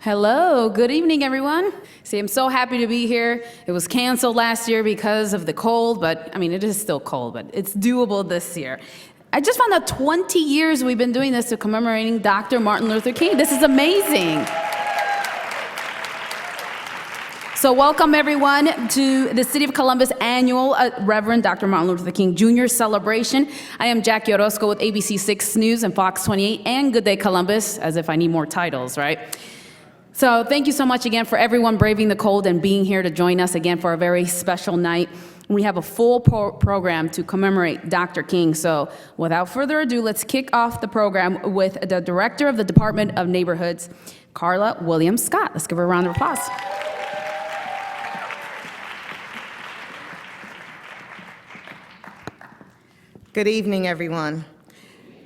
Hello, good evening, everyone. See, I'm so happy to be here. It was canceled last year because of the cold, but I mean, it is still cold, but it's doable this year. I just found out 20 years we've been doing this to commemorating Dr. Martin Luther King. This is amazing. So welcome everyone to the City of Columbus annual Reverend Dr. Martin Luther King Jr. celebration. I am Jackie Orozco with ABC 6 News and Fox 28 and Good Day Columbus, as if I need more titles, right? So thank you so much again for everyone braving the cold and being here to join us again for a very special night. We have a full program to commemorate Dr. King. So without further ado, let's kick off the program with the Director of the Department of Neighborhoods, Carla Williams-Scott. Let's give her a round of applause. Good evening, everyone.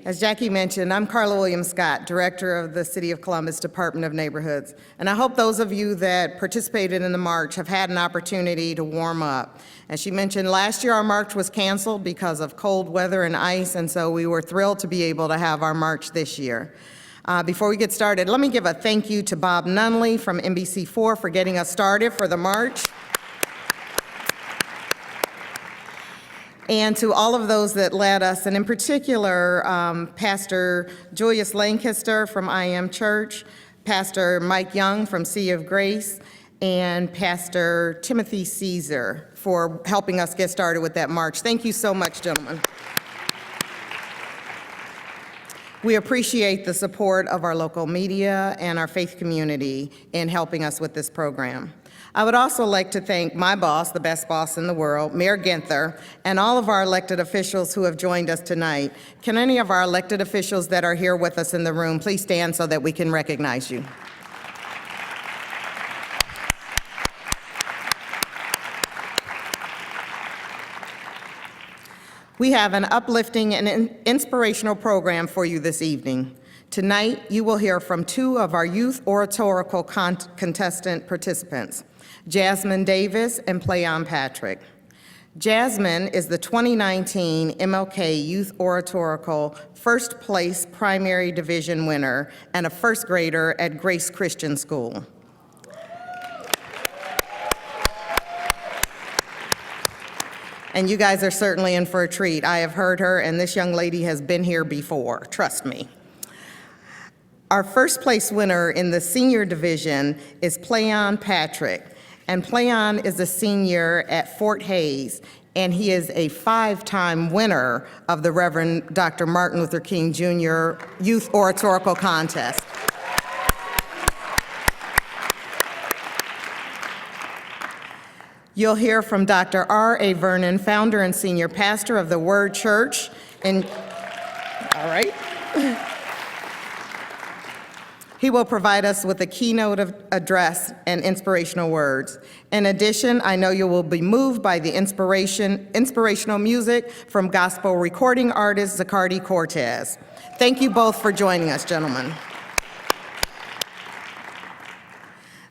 As Jackie mentioned, I'm Carla Williams-Scott, Director of the City of Columbus Department of Neighborhoods. And I hope those of you that participated in the march have had an opportunity to warm up. As she mentioned, last year our march was canceled because of cold weather and ice, and so we were thrilled to be able to have our march this year. Before we get started, let me give a thank you to Bob Nunley from NBC4 for getting us started for the march. And to all of those that led us, and in particular, Pastor Julius Lancaster from I Am Church, Pastor Mike Young from Sea of Grace, and Pastor Timothy Caesar for helping us get started with that march. Thank you so much, gentlemen. We appreciate the support of our local media and our faith community in helping us with this program. I would also like to thank my boss, the best boss in the world, Mayor Ginther, and all of our elected officials who have joined us tonight. Can any of our elected officials that are here with us in the room please stand so that we can recognize you? We have an uplifting and inspirational program for you this evening. Tonight, you will hear from two of our Youth Oratorical Contestant participants, Jasmine Davis and Playon Patrick. Jasmine is the 2019 MLK Youth Oratorical First Place Primary Division winner and a first grader at Grace Christian School. And you guys are certainly in for a treat. I have heard her, and this young lady has been here before, trust me. Our first place winner in the senior division is Playon Patrick. And Playon is a senior at Fort Hays, and he is a 5-time winner of the Reverend Dr. Martin Luther King Jr. Youth Oratorical Contest. You'll hear from Dr. R.A. Vernon, founder and senior pastor of the Word Church. All right. He will provide us with a keynote address and inspirational words. In addition, I know you will be moved by the inspirational music from gospel recording artist Zacardi Cortez. Thank you both for joining us, gentlemen.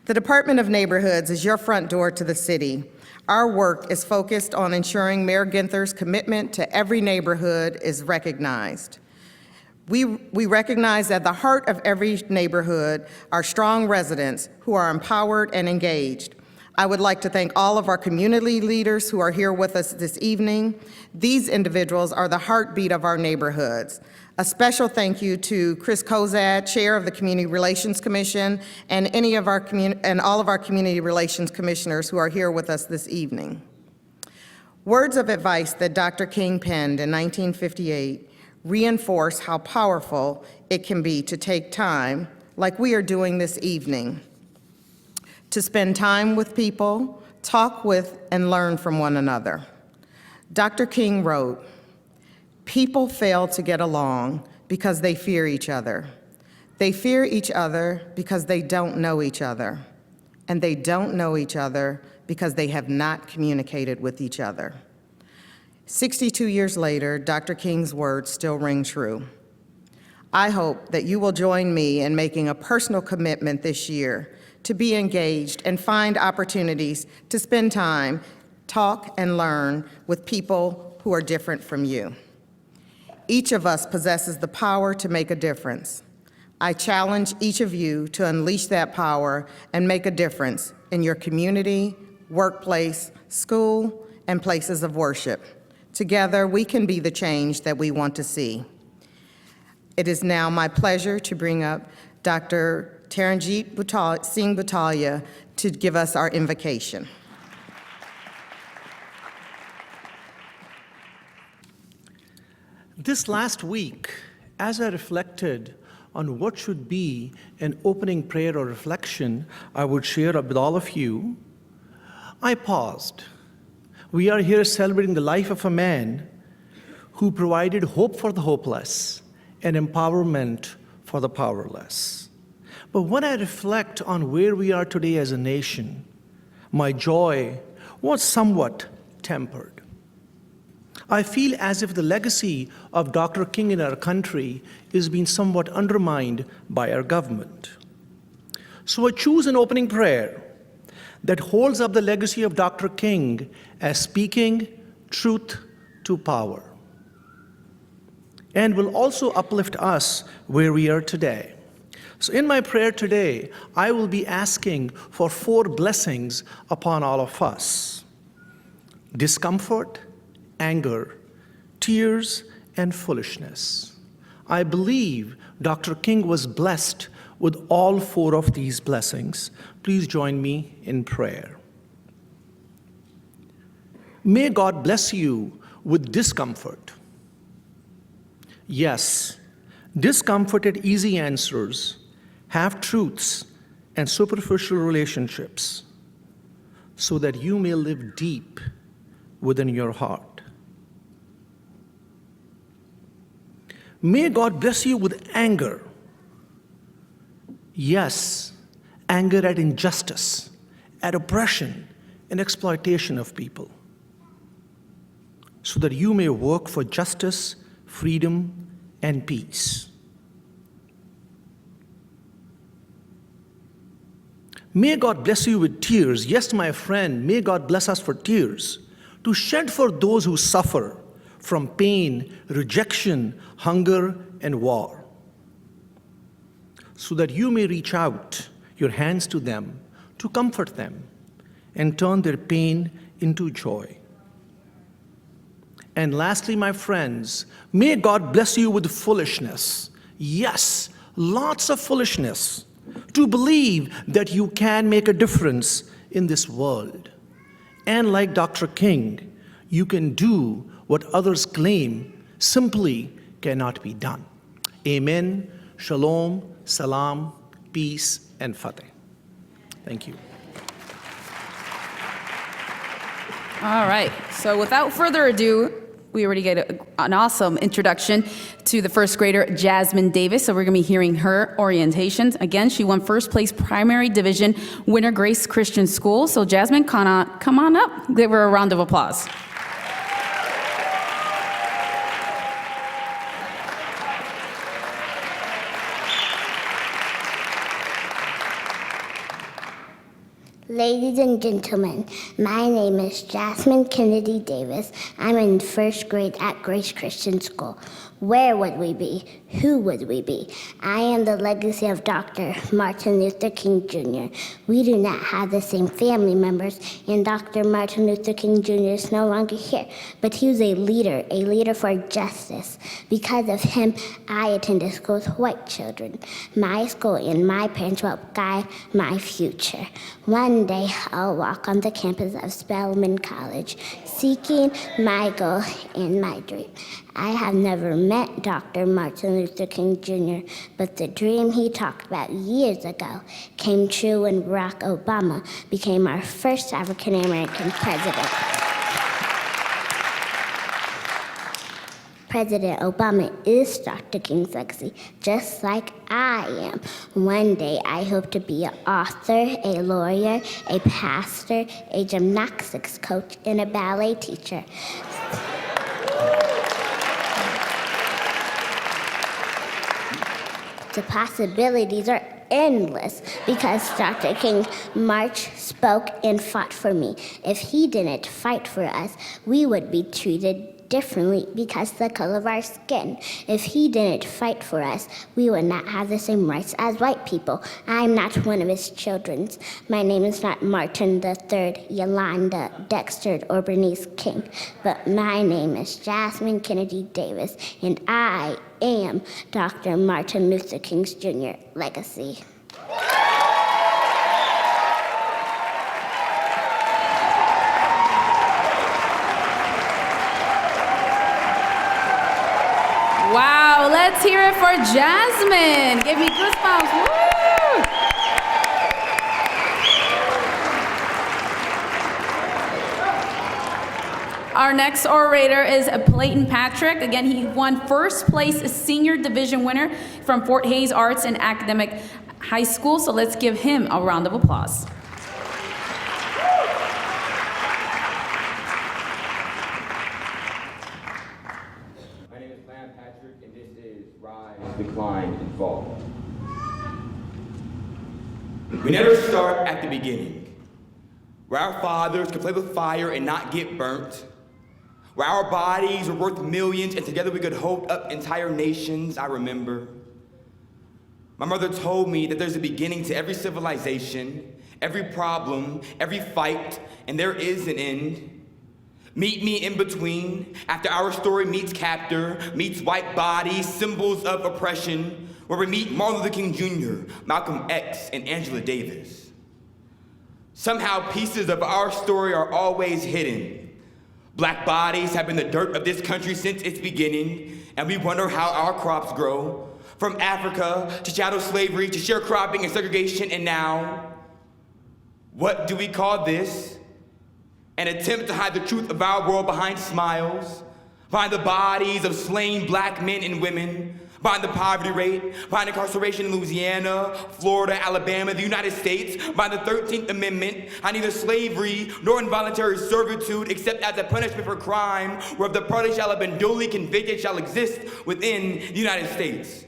The Department of Neighborhoods is your front door to the city. Our work is focused on ensuring Mayor Ginther's commitment to every neighborhood is recognized. We recognize at the heart of every neighborhood are strong residents who are empowered and engaged. I would like to thank all of our community leaders who are here with us this evening. These individuals are the heartbeat of our neighborhoods. A special thank you to Chris Kozad, Chair of the Community Relations Commission, and all of our Community Relations Commissioners who are here with us this evening. Words of advice that Dr. King penned in 1958 reinforce how powerful it can be to take time, like we are doing this evening, to spend time with people, talk with, and learn from one another. Dr. King wrote, "People fail to get along because they fear each other. They fear each other because they don't know each other. And they don't know each other because they have not communicated with each other." 62 years later, Dr. King's words still ring true. I hope that you will join me in making a personal commitment this year to be engaged and find opportunities to spend time, talk, and learn with people who are different from you. Each of us possesses the power to make a difference. I challenge each of you to unleash that power and make a difference in your community, workplace, school, and places of worship. Together, we can be the change that we want to see. It is now my pleasure to bring up Dr. Taranjeet Singh Butalia to give us our invocation. This last week, as I reflected on what should be an opening prayer or reflection I would share with all of you, I paused. We are here celebrating the life of a man who provided hope for the hopeless and empowerment for the powerless. But when I reflect on where we are today as a nation, my joy was somewhat tempered. I feel as if the legacy of Dr. King in our country is being somewhat undermined by our government. So I choose an opening prayer that holds up the legacy of Dr. King as speaking truth to power, and will also uplift us where we are today. So in my prayer today, I will be asking for 4 blessings upon all of us: discomfort, anger, tears, and foolishness. I believe Dr. King was blessed with all 4 of these blessings. Please join me in prayer. May God bless you with discomfort. Yes, discomforted easy answers, half-truths, and superficial relationships, so that you may live deep within your heart. May God bless you with anger. Yes, anger at injustice, at oppression, and exploitation of people, so that you may work for justice, freedom, and peace. May God bless you with tears. Yes, my friend, may God bless us for tears, to shed for those who suffer from pain, rejection, hunger, and war, so that you may reach out your hands to them to comfort them and turn their pain into joy. And lastly, my friends, may God bless you with foolishness. Yes, lots of foolishness, to believe that you can make a difference in this world. And like Dr. King, you can do what others claim simply cannot be done. Amen, shalom, salam, peace, and fateh. Thank you. All right, so without further ado, we already get an awesome introduction to the first grader, Jasmine Davis. So we're gonna be hearing her orientations. Again, she won first place primary division winner, Grace Christian School. So Jasmine, come on up. Give her a round of applause. Ladies and gentlemen, my name is Jasmine Kennedy Davis. I'm in first grade at Grace Christian School. Where would we be? Who would we be? I am the legacy of Dr. Martin Luther King Jr. We do not have the same family members, and Dr. Martin Luther King Jr. is no longer here, but he was a leader for justice. Because of him, I attended school with white children. My school and my parents will guide my future. One day, I'll walk on the campus of Spelman College, seeking my goal and my dream. I have never met Dr. Martin Luther King Jr., but the dream he talked about years ago came true when Barack Obama became our first African-American president. President Obama is Dr. King's legacy, just like I am. One day, I hope to be an author, a lawyer, a pastor, a gymnastics coach, and a ballet teacher. The possibilities are endless because Dr. King marched, spoke, and fought for me. If he didn't fight for us, we would be treated differently because of the color of our skin. If he didn't fight for us, we would not have the same rights as white people. I'm not one of his children. My name is not Martin III, Yolanda, Dexter, or Bernice King, but my name is Jasmine Kennedy Davis, and I am Dr. Martin Luther King's Jr. legacy. Wow, let's hear it for Jasmine. Give me goosebumps. Woo! Our next orator is Peyton Patrick. Again, he won first place senior division winner from Fort Hays Arts and Academic High School. So let's give him a round of applause. My name is Peyton Patrick, and this is Rise, Decline, and Fall. We never start at the beginning, where our fathers could play with fire and not get burnt, where our bodies were worth millions and together we could hold up entire nations. I remember. My mother told me that there's a beginning to every civilization, every problem, every fight, and there is an end. Meet me in between, after our story meets captor, meets white bodies, symbols of oppression, where we meet Martin Luther King Jr., Malcolm X, and Angela Davis. Somehow pieces of our story are always hidden. Black bodies have been the dirt of this country since its beginning, and we wonder how our crops grow. From Africa to chattel slavery to sharecropping and segregation, and now, what do we call this? An attempt to hide the truth of our world behind smiles, behind the bodies of slain black men and women, behind the poverty rate, behind incarceration in Louisiana, Florida, Alabama, the United States, behind the 13th Amendment, behind neither slavery nor involuntary servitude except as a punishment for crime, where the party shall have been duly convicted shall exist within the United States.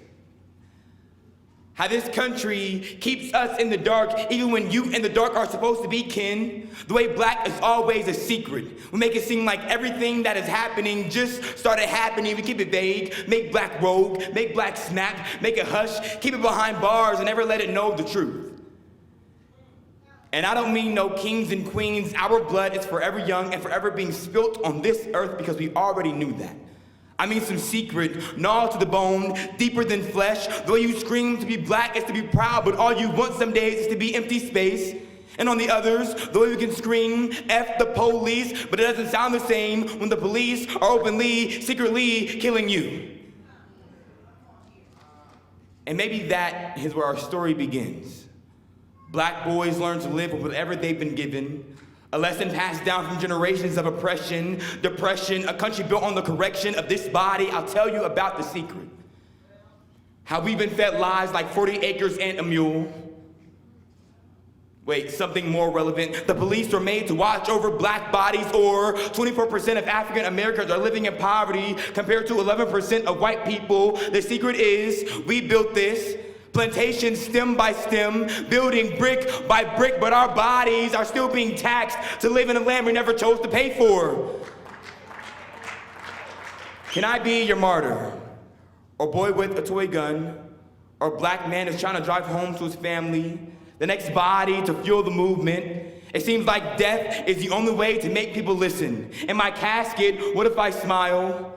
How this country keeps us in the dark even when you and the dark are supposed to be kin. The way black is always a secret. We make it seem like everything that is happening just started happening. We keep it vague, make black rogue, make black snap, make it hush, keep it behind bars and never let it know the truth. And I don't mean no kings and queens. Our blood is forever young and forever being spilt on this earth because we already knew that. I mean some secret, gnawed to the bone, deeper than flesh. The way you scream to be black is to be proud, but all you want some days is to be empty space. And on the others, the way we can scream, F the police, but it doesn't sound the same when the police are openly, secretly killing you. And maybe that is where our story begins. Black boys learn to live with whatever they've been given. A lesson passed down from generations of oppression, depression, a country built on the correction of this body. I'll tell you about the secret. How we've been fed lies like 40 acres and a mule. Wait, something more relevant. The police are made to watch over black bodies, or 24% of African Americans are living in poverty compared to 11% of white people. The secret is we built this. Plantation stem by stem, building brick by brick, but our bodies are still being taxed to live in a land we never chose to pay for. Can I be your martyr? Or boy with a toy gun? Or black man is trying to drive home to his family? The next body to fuel the movement? It seems like death is the only way to make people listen. In my casket, what if I smile?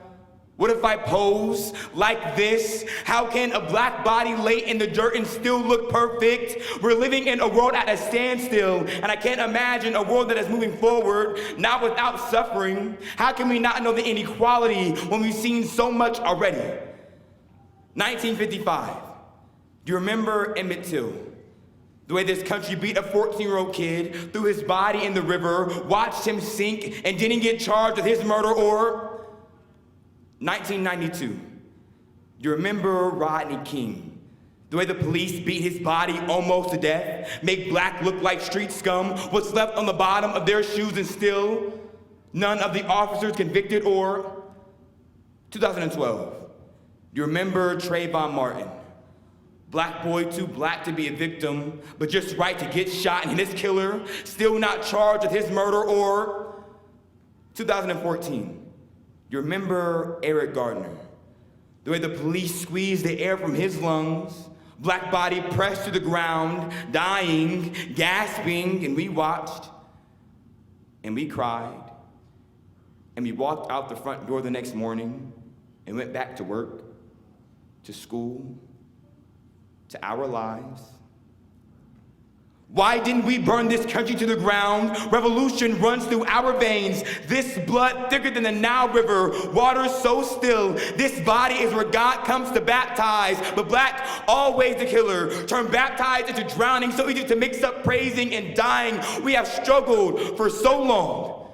What if I pose like this? How can a black body lay in the dirt and still look perfect? We're living in a world at a standstill, and I can't imagine a world that is moving forward, not without suffering. How can we not know the inequality when we've seen so much already? 1955. Do you remember Emmett Till? The way this country beat a 14-year-old kid, threw his body in the river, watched him sink, and didn't get charged with his murder, or 1992, do you remember Rodney King? The way the police beat his body almost to death, make black look like street scum, what's left on the bottom of their shoes, and still none of the officers convicted, or 2012, do you remember Trayvon Martin? Black boy too black to be a victim, but just right to get shot, and his killer still not charged with his murder, or 2014. You remember Eric Gardner, the way the police squeezed the air from his lungs, black body pressed to the ground, dying, gasping, and we watched, and we cried, and we walked out the front door the next morning and went back to work, to school, to our lives. Why didn't we burn this country to the ground? Revolution runs through our veins. This blood thicker than the Nile River, water so still. This body is where God comes to baptize, but black, always the killer. Turn baptized into drowning, so easy to mix up praising and dying. We have struggled for so long.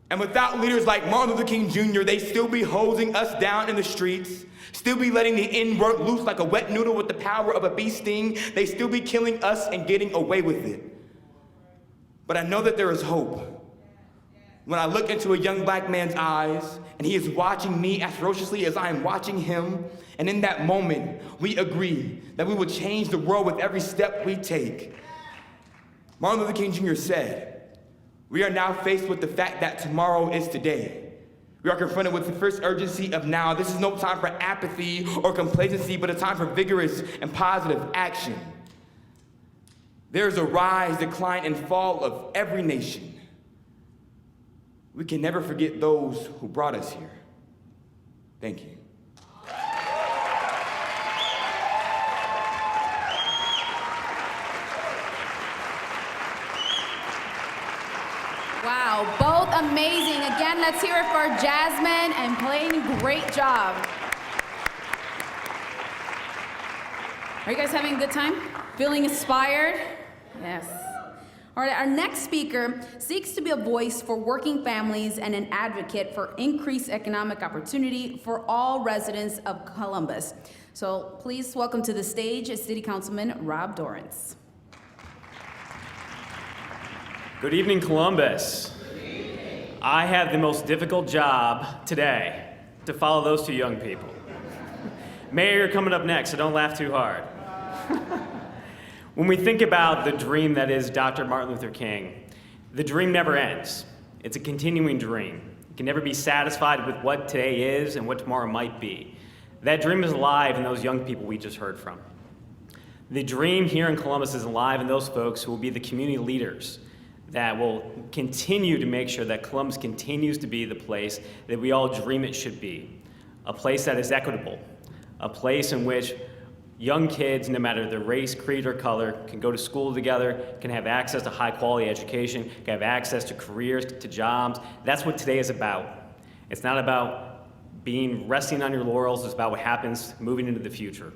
And without leaders like Martin Luther King Jr., they still be hosing us down in the streets, still be letting the N-word loose like a wet noodle with the power of a bee sting. They still be killing us and getting away with it. But I know that there is hope. When I look into a young black man's eyes, and he is watching me as ferociously as I am watching him, and in that moment, we agree that we will change the world with every step we take. Martin Luther King Jr. said, "We are now faced with the fact that tomorrow is today. We are confronted with the first urgency of now. This is no time for apathy or complacency, but a time for vigorous and positive action. There is a rise, decline, and fall of every nation. We can never forget those who brought us here." Thank you. Wow, both amazing. Again, let's hear it for Jasmine and Blaine. Great job. Are you guys having a good time? Feeling inspired? Yes. All right, our next speaker seeks to be a voice for working families and an advocate for increased economic opportunity for all residents of Columbus. So please welcome to the stage City Councilman Rob Dorrance. Good evening, Columbus. Good evening. I have the most difficult job today, to follow those two young people. Mayor, you're coming up next, so don't laugh too hard. When we think about the dream that is Dr. Martin Luther King, the dream never ends. It's a continuing dream. You can never be satisfied with what today is and what tomorrow might be. That dream is alive in those young people we just heard from. The dream here in Columbus is alive in those folks who will be the community leaders that will continue to make sure that Columbus continues to be the place that we all dream it should be. A place that is equitable, a place in which young kids, no matter their race, creed, or color, can go to school together, can have access to high-quality education, can have access to careers, to jobs. That's what today is about. It's not about resting on your laurels, it's about what happens moving into the future.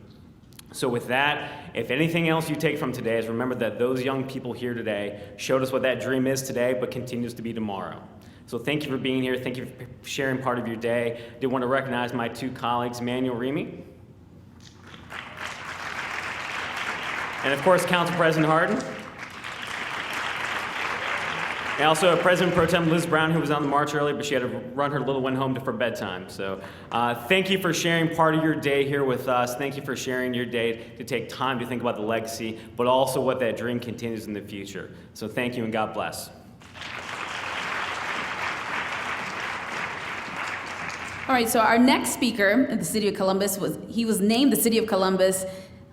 So with that, if anything else you take from today is remember that those young people here today showed us what that dream is today, but continues to be tomorrow. So thank you for being here. Thank you for sharing part of your day. I did want to recognize my two colleagues, Manuel Remy, and of course, Council President Hardin. And also President Pro Tem Liz Brown, who was on the march earlier, but she had to run her little one home for bedtime. So thank you for sharing part of your day here with us. Thank you for sharing your day to take time to think about the legacy, but also what that dream continues in the future. So thank you and God bless. All right, so our next speaker in the City of Columbus was named the City of Columbus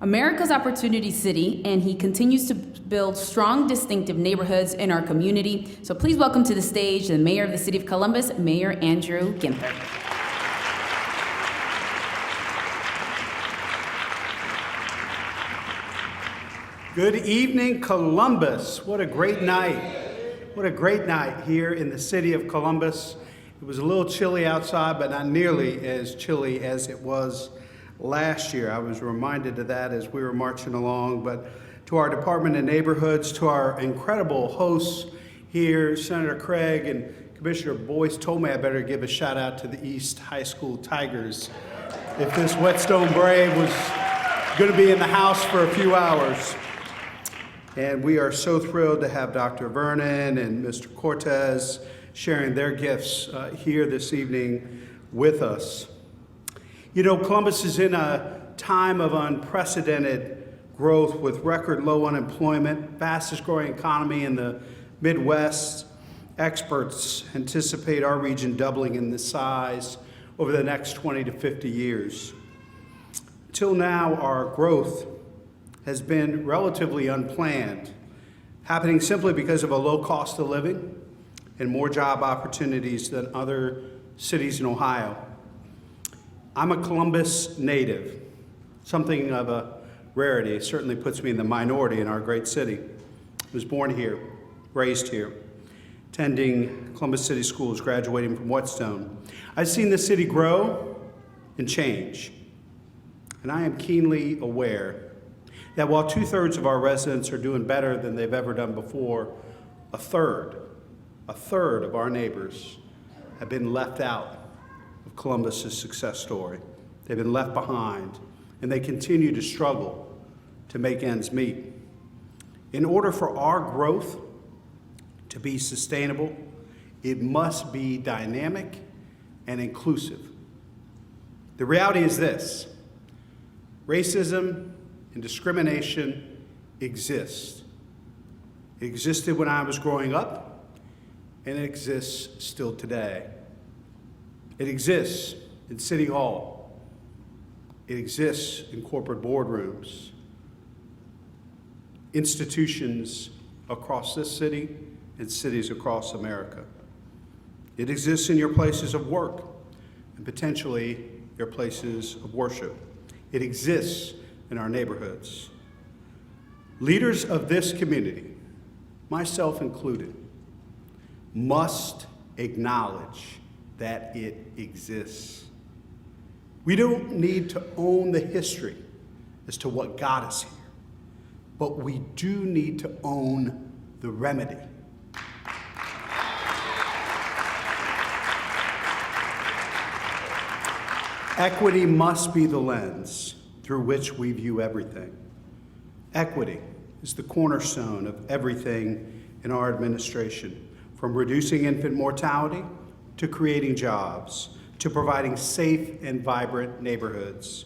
America's Opportunity City, and he continues to build strong, distinctive neighborhoods in our community. So please welcome to the stage the Mayor of the City of Columbus, Mayor Andrew Ginther. Good evening, Columbus. What a great night. What a great night here in the city of Columbus. It was a little chilly outside, but not nearly as chilly as it was last year. I was reminded of that as we were marching along. But to our Department of Neighborhoods, to our incredible hosts here, Senator Craig and Commissioner Boyce told me I better give a shout out to the East High School Tigers if this Whetstone Brave was going to be in the house for a few hours. And we are so thrilled to have Dr. Vernon and Mr. Cortez sharing their gifts here this evening with us. You know, Columbus is in a time of unprecedented growth with record low unemployment, fastest growing economy in the Midwest, Experts anticipate our region doubling in the size over the next 20 to 50 years. Till now, our growth has been relatively unplanned, happening simply because of a low cost of living and more job opportunities than other cities in Ohio. I'm a Columbus native, something of a rarity. It certainly puts me in the minority in our great city. I was born here, raised here, attending Columbus City Schools, graduating from Whetstone. I've seen the city grow and change, and I am keenly aware that while 2/3 of our residents are doing better than they've ever done before, a third of our neighbors have been left out of Columbus's success story. They've been left behind, and they continue to struggle to make ends meet. In order for our growth to be sustainable, it must be dynamic and inclusive. The reality is this: racism and discrimination exist. It existed when I was growing up, and it exists still today. It exists in City Hall. It exists in corporate boardrooms, institutions across this city and cities across America. It exists in your places of work and potentially your places of worship. It exists in our neighborhoods. Leaders of this community, myself included, must acknowledge that it exists. We don't need to own the history as to what got us here, but we do need to own the remedy. Equity must be the lens through which we view everything. Equity is the cornerstone of everything in our administration, from reducing infant mortality to creating jobs, to providing safe and vibrant neighborhoods.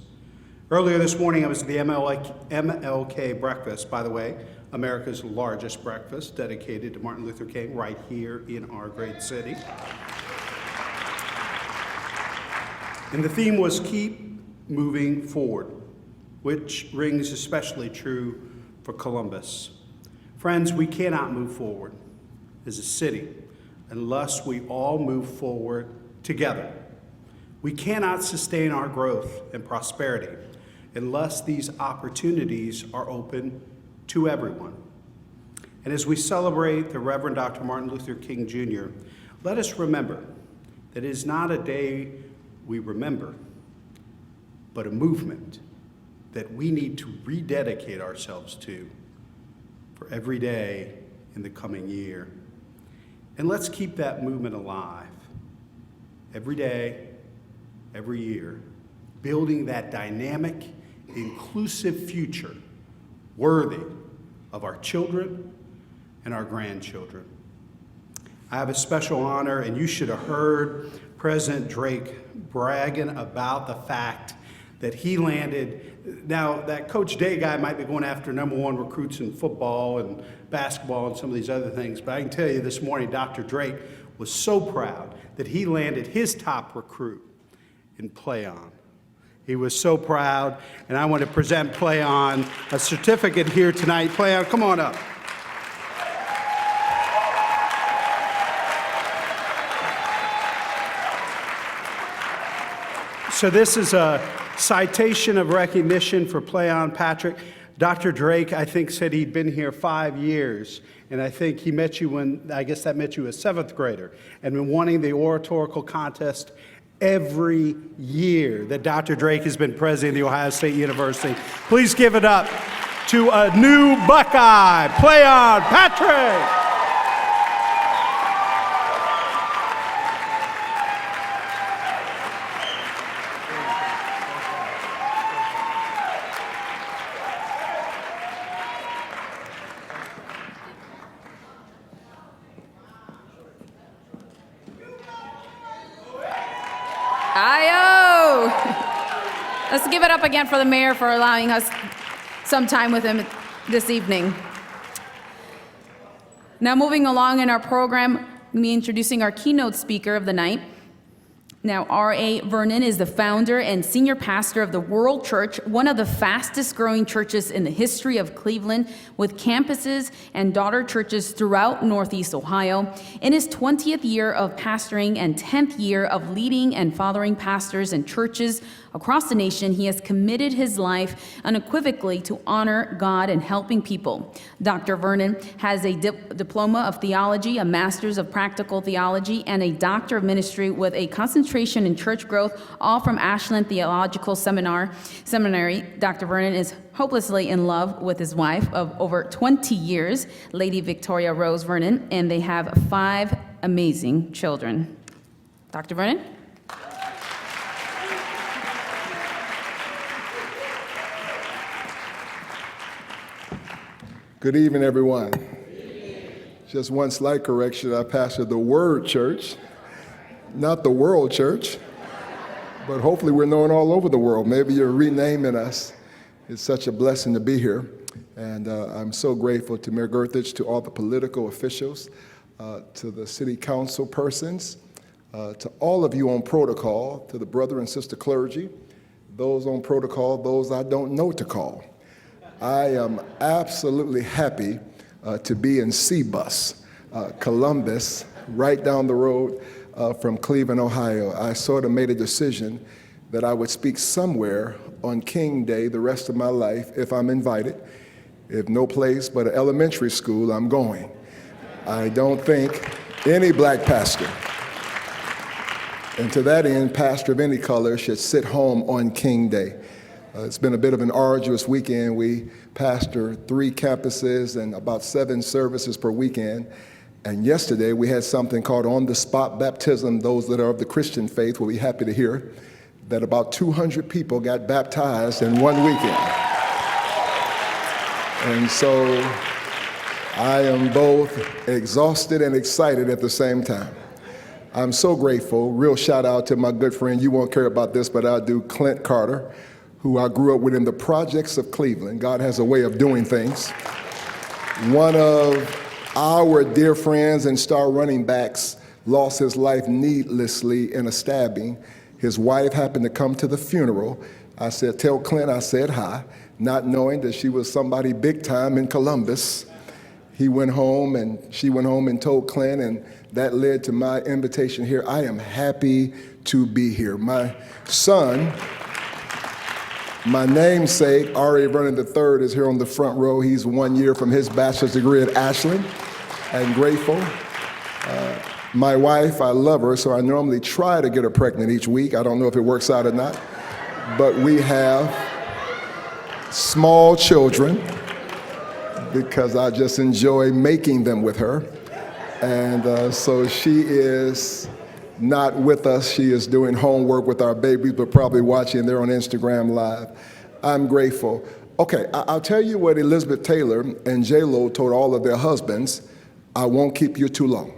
Earlier this morning, I was at the MLK breakfast, by the way, America's largest breakfast dedicated to Martin Luther King, right here in our great city. And the theme was keep moving forward, which rings especially true for Columbus. Friends, we cannot move forward as a city unless we all move forward together. We cannot sustain our growth and prosperity unless these opportunities are open to everyone. And as we celebrate the Reverend Dr. Martin Luther King Jr., let us remember that it is not a day we remember, but a movement that we need to rededicate ourselves to for every day in the coming year. And let's keep that movement alive every day, every year, building that dynamic, inclusive future worthy of our children and our grandchildren. I have a special honor, and you should have heard President Drake bragging about the fact that he landed. Now, that Coach Day guy might be going after #1 recruits in football and basketball and some of these other things, but I can tell you this morning, Dr. Drake was so proud that he landed his top recruit in play-on. He was so proud, and I want to present play-on a certificate here tonight. Play-on, come on up. So this is a citation of recognition for play-on Patrick. Dr. Drake, I think, said he'd been here 5 years, and I think he met you when, I guess that met you as 7th grader, and been wanting the oratorical contest every year that Dr. Drake has been president of the Ohio State University. Please give it up to a new Buckeye. Play-on Patrick! Let's give it up again for the mayor for allowing us some time with him this evening. Now, moving along in our program, me introducing our keynote speaker of the night. Now, R.A. Vernon is the founder and senior pastor of the World Church, one of the fastest growing churches in the history of Cleveland, with campuses and daughter churches throughout Northeast Ohio. In his 20th year of pastoring and 10th year of leading and fathering pastors and churches across the nation, he has committed his life unequivocally to honor God and helping people. Dr. Vernon has a diploma of theology, a master's of practical theology, and a doctor of ministry with a concentration in church growth, all from Ashland Theological Seminary. Dr. Vernon is hopelessly in love with his wife of over 20 years, Lady Victoria Rose Vernon, and they have 5 amazing children. Dr. Vernon? Good evening, everyone. Just one slight correction. I pastor the Word Church, not the World Church, but hopefully we're known all over the world. Maybe you're renaming us. It's such a blessing to be here. And I'm so grateful to Mayor Gerthich, to all the political officials, to the city council persons, to all of you on protocol, to the brother and sister clergy, those on protocol, those I don't know to call. I am absolutely happy to be in C-Bus, Columbus, right down the road from Cleveland, Ohio. I sort of made a decision that I would speak somewhere on King Day the rest of my life if I'm invited. If no place but an elementary school, I'm going. I don't think any black pastor, and to that end, pastor of any color, should sit home on King Day. It's been a bit of an arduous weekend. We pastor 3 campuses and about 7 services per weekend. And yesterday we had something called on-the-spot baptism. Those that are of the Christian faith will be happy to hear that about 200 people got baptized in one weekend. And so I am both exhausted and excited at the same time. I'm so grateful. Real shout out to my good friend, you won't care about this, but I do, Clint Carter, who I grew up with in the projects of Cleveland. God has a way of doing things. One of our dear friends and star running backs lost his life needlessly in a stabbing. His wife happened to come to the funeral. I said, tell Clint I said hi, not knowing that she was somebody big time in Columbus. He went home and she went home and told Clint, and that led to my invitation here. I am happy to be here. My son, my namesake, R.A. Vernon III, is here on the front row. He's 1 year from his bachelor's degree at Ashland, and grateful. My wife, I love her, so I normally try to get her pregnant each week. I don't know if it works out or not, but we have small children because I just enjoy making them with her. And so she is not with us. She is doing homework with our babies, but probably watching. They're on Instagram Live. I'm grateful. Okay, I'll tell you what Elizabeth Taylor and J-Lo told all of their husbands. I won't keep you too long.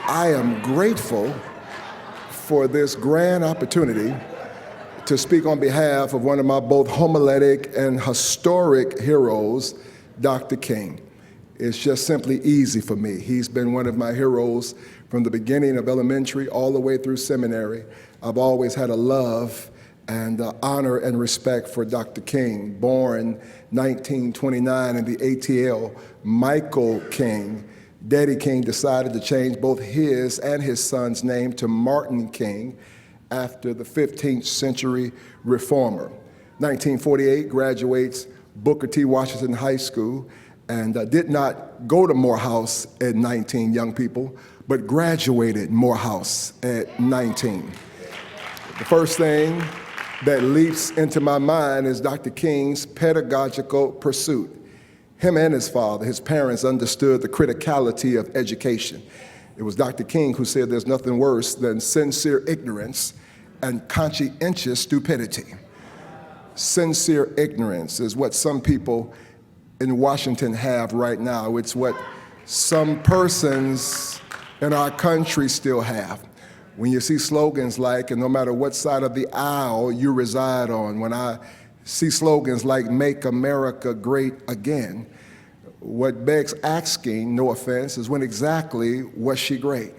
I am grateful for this grand opportunity to speak on behalf of one of my both homiletic and historic heroes, Dr. King. It's just simply easy for me. He's been one of my heroes from the beginning of elementary all the way through seminary. I've always had a love and honor and respect for Dr. King. Born 1929 in the ATL, Michael King, Daddy King decided to change both his and his son's name to Martin King after the 15th century reformer. 1948, graduates Booker T. Washington High School, and did not go to Morehouse at 19, young people, but graduated Morehouse at 19. The first thing that leaps into my mind is Dr. King's pedagogical pursuit. Him and his father, his parents, understood the criticality of education. It was Dr. King who said there's nothing worse than sincere ignorance and conscientious stupidity. Sincere ignorance is what some people in Washington have right now. It's what some persons in our country still have. When you see slogans like, and no matter what side of the aisle you reside on, when I see slogans like "Make America Great Again," What begs asking, no offense, is when exactly was she great?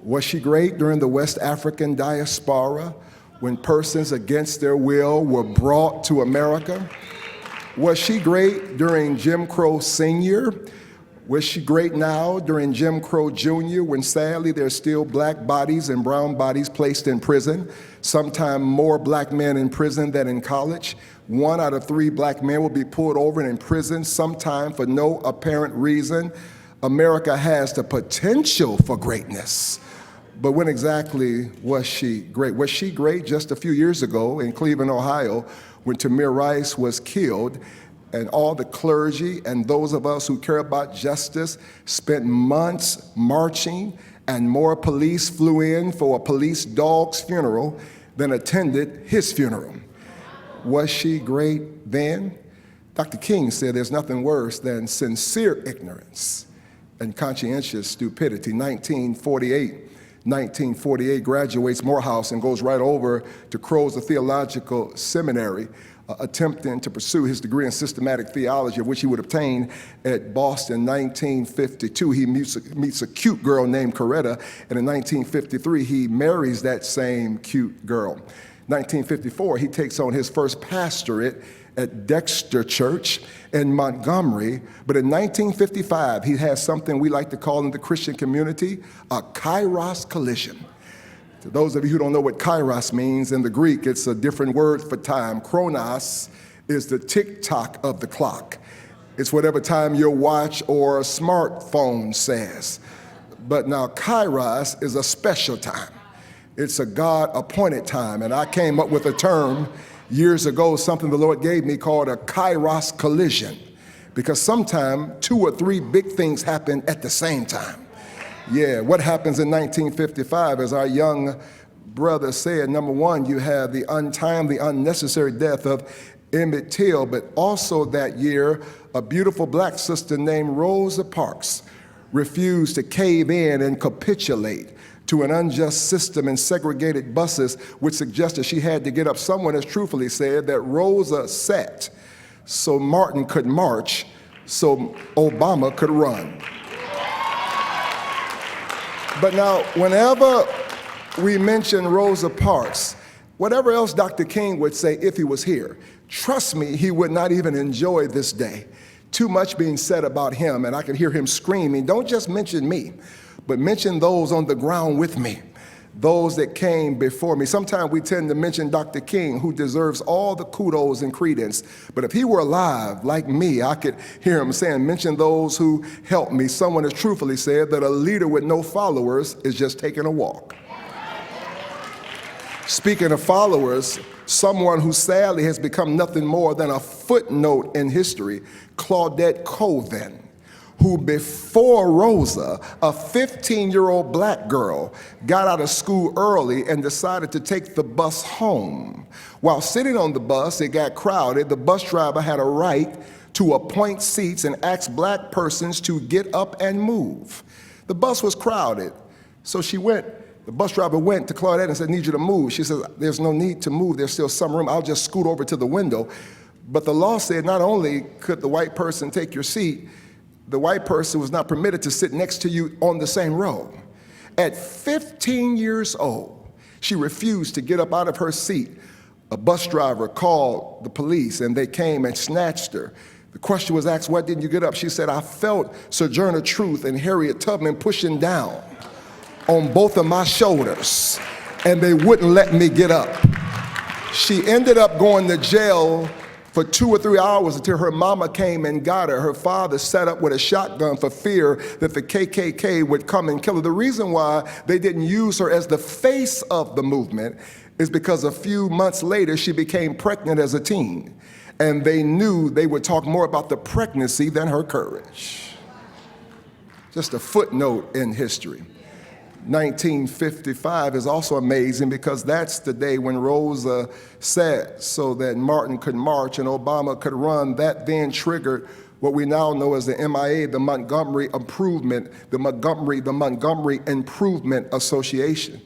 Was she great during the West African diaspora, when persons against their will were brought to America? Was she great during Jim Crow Senior? Was she great now during Jim Crow Junior, when sadly there's still black bodies and brown bodies placed in prison, sometimes more black men in prison than in college? 1 out of 3 black men will be pulled over and imprisoned sometime for no apparent reason. America has the potential for greatness. But when exactly was she great? Was she great just a few years ago in Cleveland, Ohio, when Tamir Rice was killed, and all the clergy and those of us who care about justice spent months marching, and more police flew in for a police dog's funeral than attended his funeral? Was she great then? Dr. King said there's nothing worse than sincere ignorance and conscientious stupidity. 1948, graduates Morehouse and goes right over to Crow's Theological Seminary, attempting to pursue his degree in systematic theology, of which he would obtain at Boston. 1952, he meets a cute girl named Coretta, and in 1953, he marries that same cute girl. 1954, he takes on his first pastorate at Dexter Church in Montgomery. But in 1955, he has something we like to call in the Christian community a kairos collision. To those of you who don't know what kairos means, in the Greek, it's a different word for time. Chronos is the tick-tock of the clock. It's whatever time your watch or smartphone says. But now kairos is a special time. It's a God-appointed time, and I came up with a term years ago, something the Lord gave me called a kairos collision, because sometimes 2 or 3 big things happen at the same time. Yeah, what happens in 1955, as our young brother said, number one, you have the untimely, unnecessary death of Emmett Till, but also that year, a beautiful black sister named Rosa Parks refused to cave in and capitulate to an unjust system and segregated buses, which suggested she had to get up. Someone has truthfully said that Rosa sat so Martin could march, so Obama could run. But now, whenever we mention Rosa Parks, whatever else Dr. King would say if he was here, trust me, he would not even enjoy this day. Too much being said about him, and I could hear him screaming, don't just mention me, but mention those on the ground with me, those that came before me. Sometimes we tend to mention Dr. King, who deserves all the kudos and credence. But if he were alive, like me, I could hear him saying, mention those who helped me. Someone has truthfully said that a leader with no followers is just taking a walk. Speaking of followers, someone who sadly has become nothing more than a footnote in history, Claudette Colvin, who before Rosa, a 15-year-old black girl, got out of school early and decided to take the bus home. While sitting on the bus, it got crowded. The bus driver had a right to appoint seats and ask black persons to get up and move. The bus was crowded, so the bus driver went to Claudette and said, I need you to move. She said, there's no need to move, there's still some room, I'll just scoot over to the window. But the law said not only could the white person take your seat, the white person was not permitted to sit next to you on the same row. At 15 years old, she refused to get up out of her seat. A bus driver called the police and they came and snatched her. The question was asked, why didn't you get up? She said, I felt Sojourner Truth and Harriet Tubman pushing down on both of my shoulders and they wouldn't let me get up. She ended up going to jail for 2 or 3 hours until her mama came and got her. Her father set up with a shotgun for fear that the KKK would come and kill her. The reason why they didn't use her as the face of the movement is because a few months later she became pregnant as a teen, and they knew they would talk more about the pregnancy than her courage. Just a footnote in history. 1955 is also amazing because that's the day when Rosa sat so that Martin could march and Obama could run. That then triggered what we now know as the MIA, the Montgomery Improvement Association.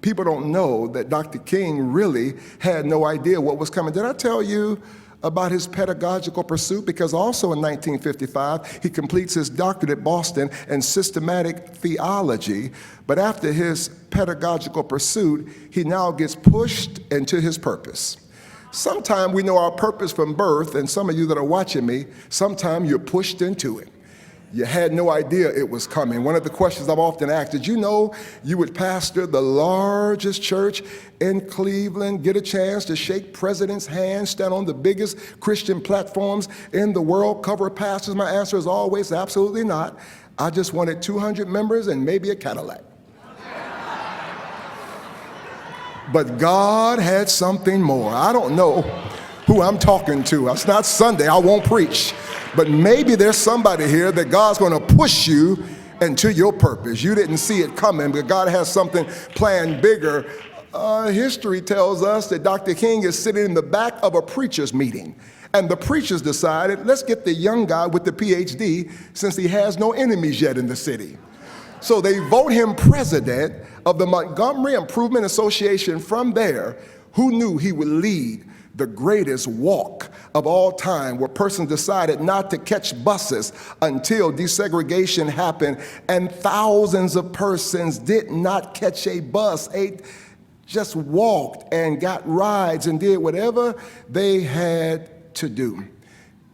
People don't know that Dr. King really had no idea what was coming. Did I tell you about his pedagogical pursuit, because also in 1955, he completes his doctorate at Boston in systematic theology. But after his pedagogical pursuit, he now gets pushed into his purpose. Sometimes we know our purpose from birth, and some of you that are watching me, sometimes you're pushed into it. You had no idea it was coming. One of the questions I've often asked, did you know you would pastor the largest church in Cleveland, get a chance to shake presidents' hands, stand on the biggest Christian platforms in the world, cover pastors? My answer is always absolutely not. I just wanted 200 members and maybe a Cadillac. But God had something more. I don't know who I'm talking to. It's not Sunday, I won't preach. But maybe there's somebody here that God's going to push you into your purpose. You didn't see it coming, but God has something planned bigger. History tells us that Dr. King is sitting in the back of a preacher's meeting. And the preachers decided, let's get the young guy with the PhD since he has no enemies yet in the city. So they vote him president of the Montgomery Improvement Association. From there, who knew he would lead the greatest walk of all time, where persons decided not to catch buses until desegregation happened, and thousands of persons did not catch a bus. They just walked and got rides and did whatever they had to do.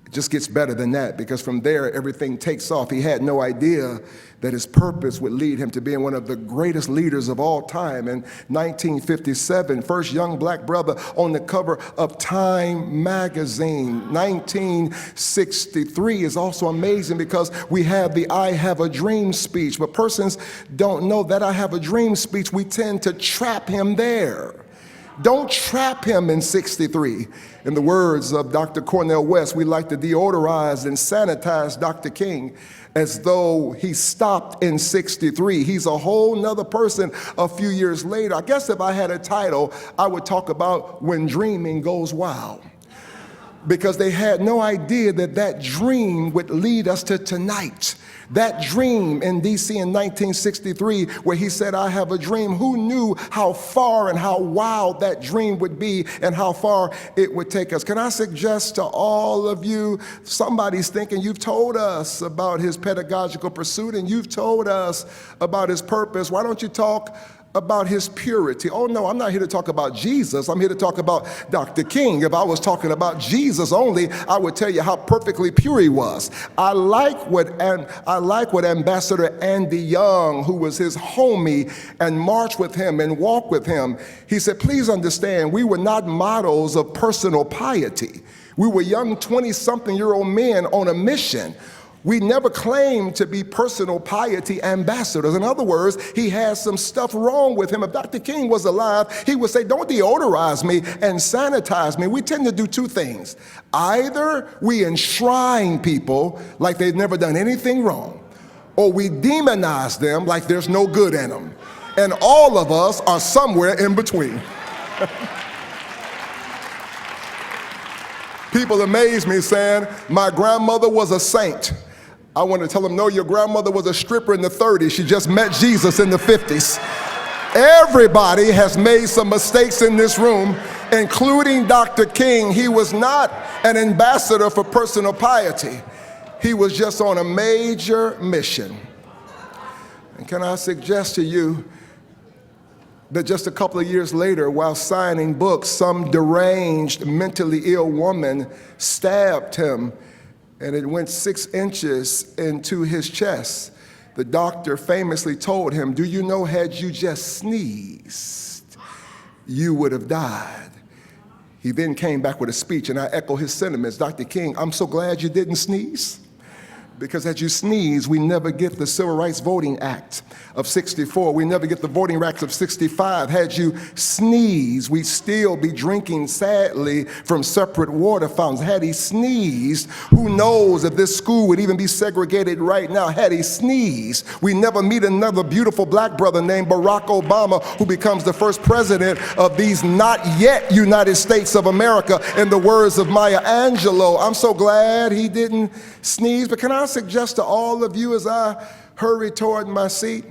It just gets better than that, because from there, everything takes off. He had no idea that his purpose would lead him to being one of the greatest leaders of all time. In 1957, first young black brother on the cover of Time magazine. 1963 is also amazing because we have the I Have a Dream speech, but persons don't know that I Have a Dream speech, we tend to trap him there. Don't trap him in 63. In the words of Dr. Cornel West, we like to deodorize and sanitize Dr. King as though he stopped in 63. He's a whole nother person a few years later. I guess if I had a title, I would talk about When Dreaming Goes Wild, because they had no idea that that dream would lead us to tonight. That dream in DC in 1963, where he said, I have a dream. Who knew how far and how wild that dream would be and how far it would take us? Can I suggest to all of you, somebody's thinking, you've told us about his pedagogical pursuit and you've told us about his purpose. Why don't you talk about his purity? Oh no, I'm not here to talk about Jesus. I'm here to talk about Dr. King. If I was talking about Jesus only, I would tell you how perfectly pure he was. I like what Ambassador Andy Young, who was his homie and marched with him and walked with him, he said, please understand, we were not models of personal piety. We were young 20-something-year-old men on a mission. We never claimed to be personal piety ambassadors. In other words, he has some stuff wrong with him. If Dr. King was alive, he would say, don't deodorize me and sanitize me. We tend to do two things. Either we enshrine people like they've never done anything wrong, or we demonize them like there's no good in them. And all of us are somewhere in between. People amaze me saying, my grandmother was a saint. I want to tell them, no, your grandmother was a stripper in the 30s. She just met Jesus in the 50s. Everybody has made some mistakes in this room, including Dr. King. He was not an ambassador for personal piety. He was just on a major mission. And can I suggest to you that just a couple of years later, while signing books, some deranged, mentally ill woman stabbed him, and it went 6 inches into his chest. The doctor famously told him, do you know, had you just sneezed, you would have died. He then came back with a speech, and I echo his sentiments. Dr. King, I'm so glad you didn't sneeze, because as you sneeze, we never get the Civil Rights Voting Act of 64. We never get the Voting Rights of 65. Had you sneezed, we'd still be drinking, sadly, from separate water fountains. Had he sneezed, who knows if this school would even be segregated right now. Had he sneezed, we never meet another beautiful black brother named Barack Obama, who becomes the first president of these not yet United States of America, in the words of Maya Angelou. I'm so glad he didn't sneeze. But can I suggest to all of you, as I hurry toward my seat,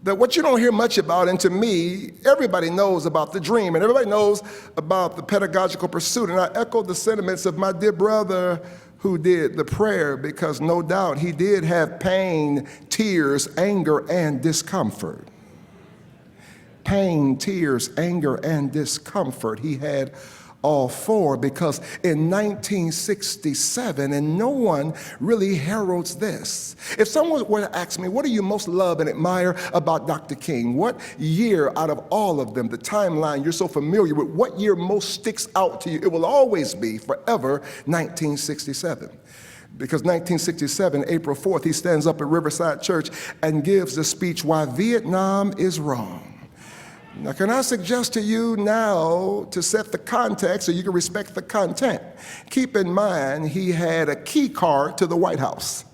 that what you don't hear much about, and to me, everybody knows about the dream, and everybody knows about the pedagogical pursuit, and I echo the sentiments of my dear brother who did the prayer, because no doubt he did have pain, tears, anger, and discomfort. Pain, tears, anger, and discomfort. He had all four, because in 1967, and no one really heralds this. If someone were to ask me, what do you most love and admire about Dr. King? What year out of all of them, the timeline you're so familiar with, what year most sticks out to you? It will always be, forever, 1967. Because 1967, April 4th, he stands up at Riverside Church and gives the speech, Why Vietnam is Wrong. Now, can I suggest to you now, to set the context so you can respect the content, keep in mind he had a key card to the White House.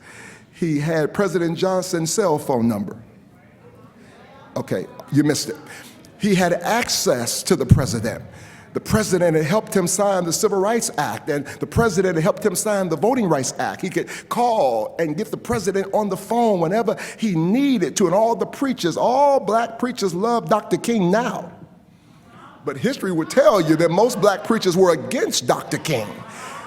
He had President Johnson's cell phone number. Okay, you missed it. He had access to the president. The president had helped him sign the Civil Rights Act, and the president had helped him sign the Voting Rights Act. He could call and get the president on the phone whenever he needed to, and all the preachers, all black preachers love Dr. King now. But history would tell you that most black preachers were against Dr. King.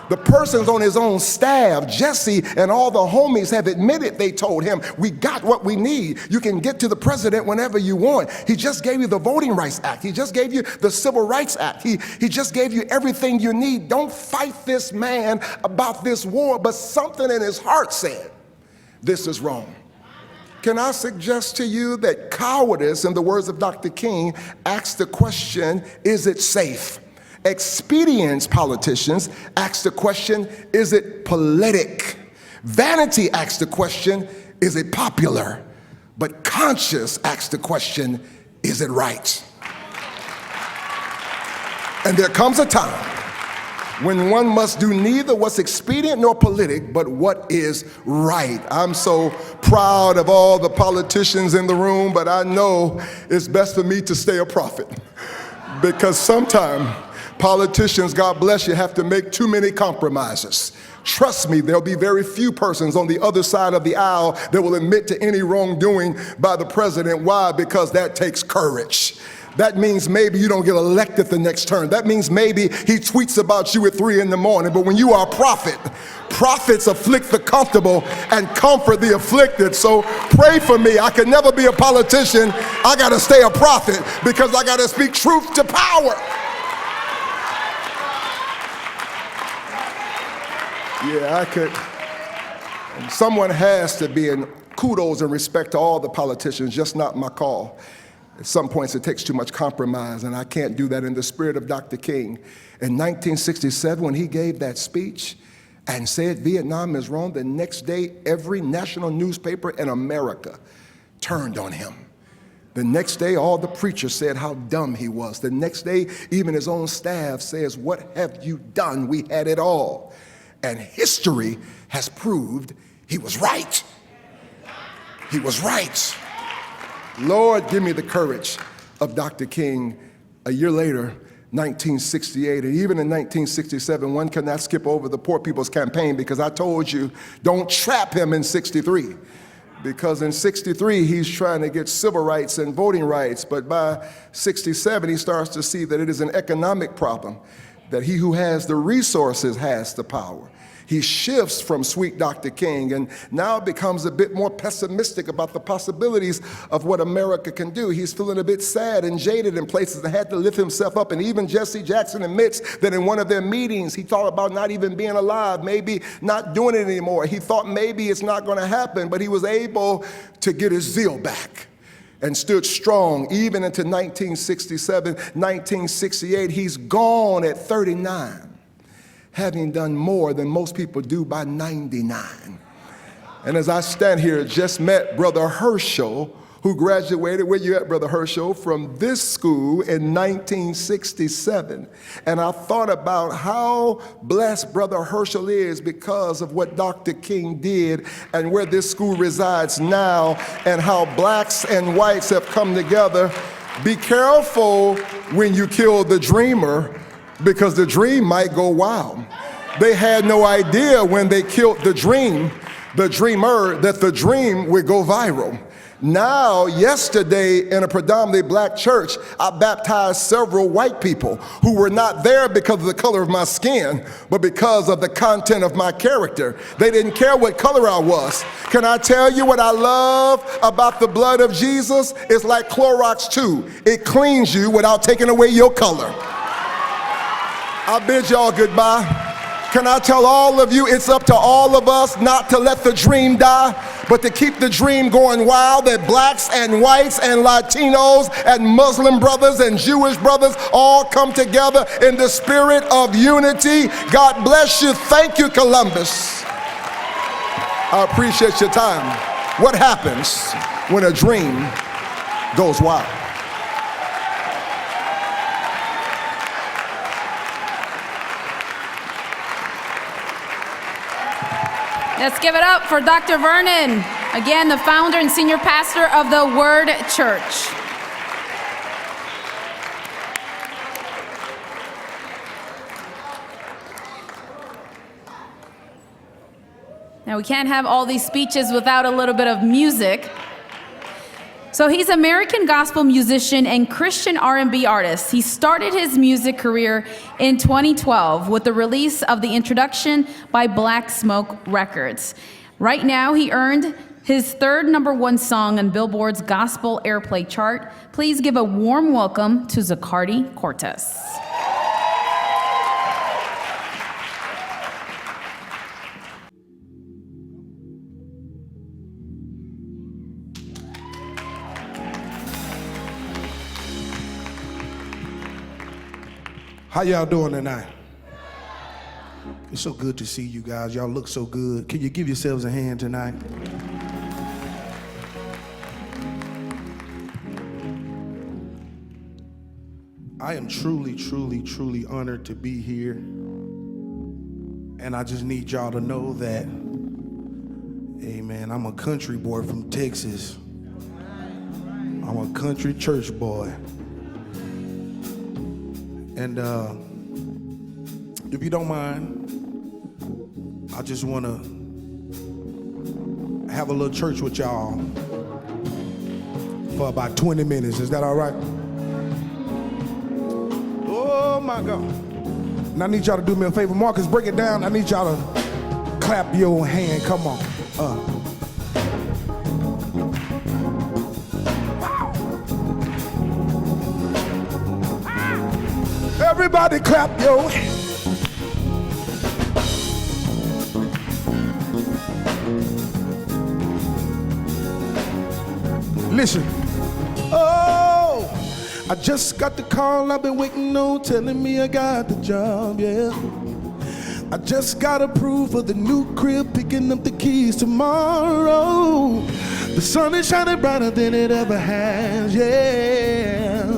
The persons on his own staff, Jesse and all the homies, have admitted, they told him, we got what we need. You can get to the president whenever you want. He just gave you the Voting Rights Act. He just gave you the Civil Rights Act. He just gave you everything you need. Don't fight this man about this war. But something in his heart said, this is wrong. Can I suggest to you that cowardice, in the words of Dr. King, asks the question, is it safe? Expedience politicians ask the question, is it politic? Vanity asks the question, is it popular? But conscience asks the question, is it right? And there comes a time when one must do neither what's expedient nor politic, but what is right. I'm so proud of all the politicians in the room, but I know it's best for me to stay a prophet, because sometimes politicians, God bless you, have to make too many compromises. Trust me, there'll be very few persons on the other side of the aisle that will admit to any wrongdoing by the president. Why? Because that takes courage. That means maybe you don't get elected the next term. That means maybe he tweets about you at 3 in the morning. But when you are a prophet, prophets afflict the comfortable and comfort the afflicted. So pray for me. I can never be a politician. I got to stay a prophet, because I got to speak truth to power. Yeah, I could. Someone has to be, and kudos and respect to all the politicians, just not my call. At some points it takes too much compromise, and I can't do that in the spirit of Dr. King. In 1967, when he gave that speech and said Vietnam is wrong, the next day every national newspaper in America turned on him. The next day, all the preachers said how dumb he was. The next day, even his own staff says, what have you done? We had it all. And history has proved he was right. He was right. Lord, give me the courage of Dr. King. A year later, 1968, and even in 1967, one cannot skip over the Poor People's Campaign, because I told you, don't trap him in 63. Because in 63, he's trying to get civil rights and voting rights. But by 67, he starts to see that it is an economic problem, that he who has the resources has the power. He shifts from sweet Dr. King and now becomes a bit more pessimistic about the possibilities of what America can do. He's feeling a bit sad and jaded in places and had to lift himself up. And even Jesse Jackson admits that in one of their meetings, he thought about not even being alive, maybe not doing it anymore. He thought maybe it's not going to happen, but he was able to get his zeal back and stood strong even into 1967, 1968. He's gone at 39. Having done more than most people do by 99. And as I stand here, just met Brother Herschel, who graduated, where you at, Brother Herschel, from this school in 1967. And I thought about how blessed Brother Herschel is because of what Dr. King did and where this school resides now, and how blacks and whites have come together. Be careful when you kill the dreamer, because the dream might go wild. They had no idea when they killed the dreamer, that the dream would go viral. Now, yesterday in a predominantly black church, I baptized several white people who were not there because of the color of my skin, but because of the content of my character. They didn't care what color I was. Can I tell you what I love about the blood of Jesus? It's like Clorox 2. It cleans you without taking away your color. I bid y'all goodbye. Can I tell all of you, it's up to all of us not to let the dream die, but to keep the dream going wild, that blacks and whites and Latinos and Muslim brothers and Jewish brothers all come together in the spirit of unity. God bless you. Thank you, Columbus. I appreciate your time. What happens when a dream goes wild? Let's give it up for Dr. Vernon, again, the founder and senior pastor of the Word Church. Now, we can't have all these speeches without a little bit of music. So he's an American gospel musician and Christian R&B artist. He started his music career in 2012 with the release of the introduction by Black Smoke Records. Right now, he earned his third #1 song on Billboard's Gospel Airplay chart. Please give a warm welcome to Zacardi Cortez. How y'all doing tonight? It's so good to see you guys. Y'all look so good. Can you give yourselves a hand tonight? I am truly, truly, truly honored to be here. And I just need y'all to know that, amen, I'm a country boy from Texas. I'm a country church boy. And if you don't mind, I just want to have a little church with y'all for about 20 minutes. Is that all right? Oh my God. And I need y'all to do me a favor. Marcus, break it down. I need y'all to clap your hand. Come on. Everybody clap your hands. Listen. Oh, I just got the call I've been waiting on, telling me I got the job, yeah. I just got approved for the new crib, picking up the keys tomorrow. The sun is shining brighter than it ever has, yeah.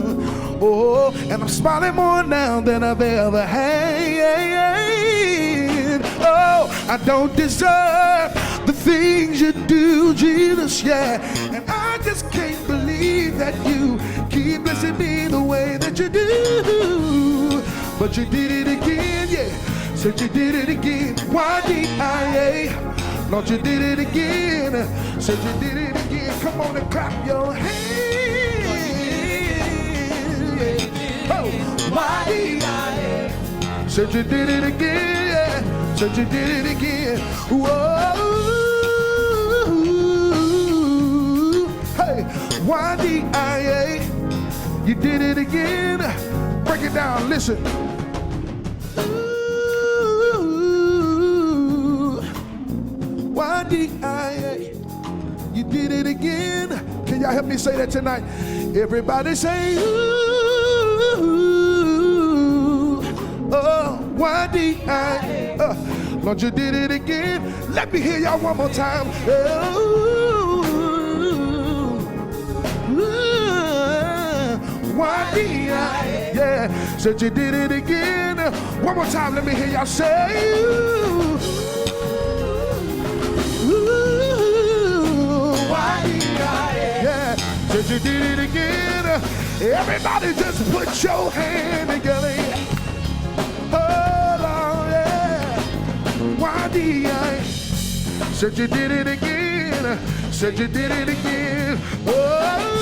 Oh, and I'm smiling more now than I've ever had. Oh, I don't deserve the things you do, Jesus, yeah. And I just can't believe that you keep blessing me the way that you do. But you did it again, yeah. Said you did it again. Y-D-I-A. Lord, you did it again. Said you did it again. Come on and clap your hands. Oh, Y-D-I-A. Said you did it again, yeah. Said you did it again. Whoa. Hey, Y-D-I-A. You did it again. Break it down, listen. Ooh, Y-D-I-A. You did it again. Can y'all help me say that tonight? Everybody say, ooh, oh, Y-D-I-A. Lord, you did it again. Let me hear y'all one more time. Y-D-I-A. Yeah, said you did it again. One more time, let me hear y'all say, Y-D-I-A. Yeah, said you did it again. Everybody just put your hand together. Oh, Lord, yeah. Y-D-I-A. Said you did it again. again. Said you did it again. Oh,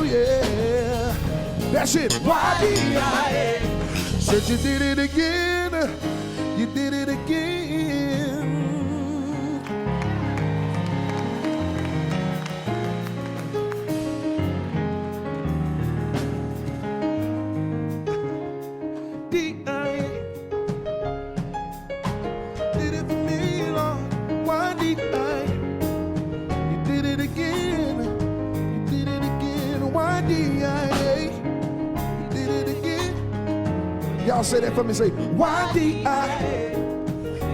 yeah. That's it. Y-D-I-A. Said you did it again. You did it again. D-I-A. Did it for me, Lord. Y-D-I-A. You did it again. You did it again. Y-D-I-A. You did it again. Y'all say that for me. Say, Y-D-I-A.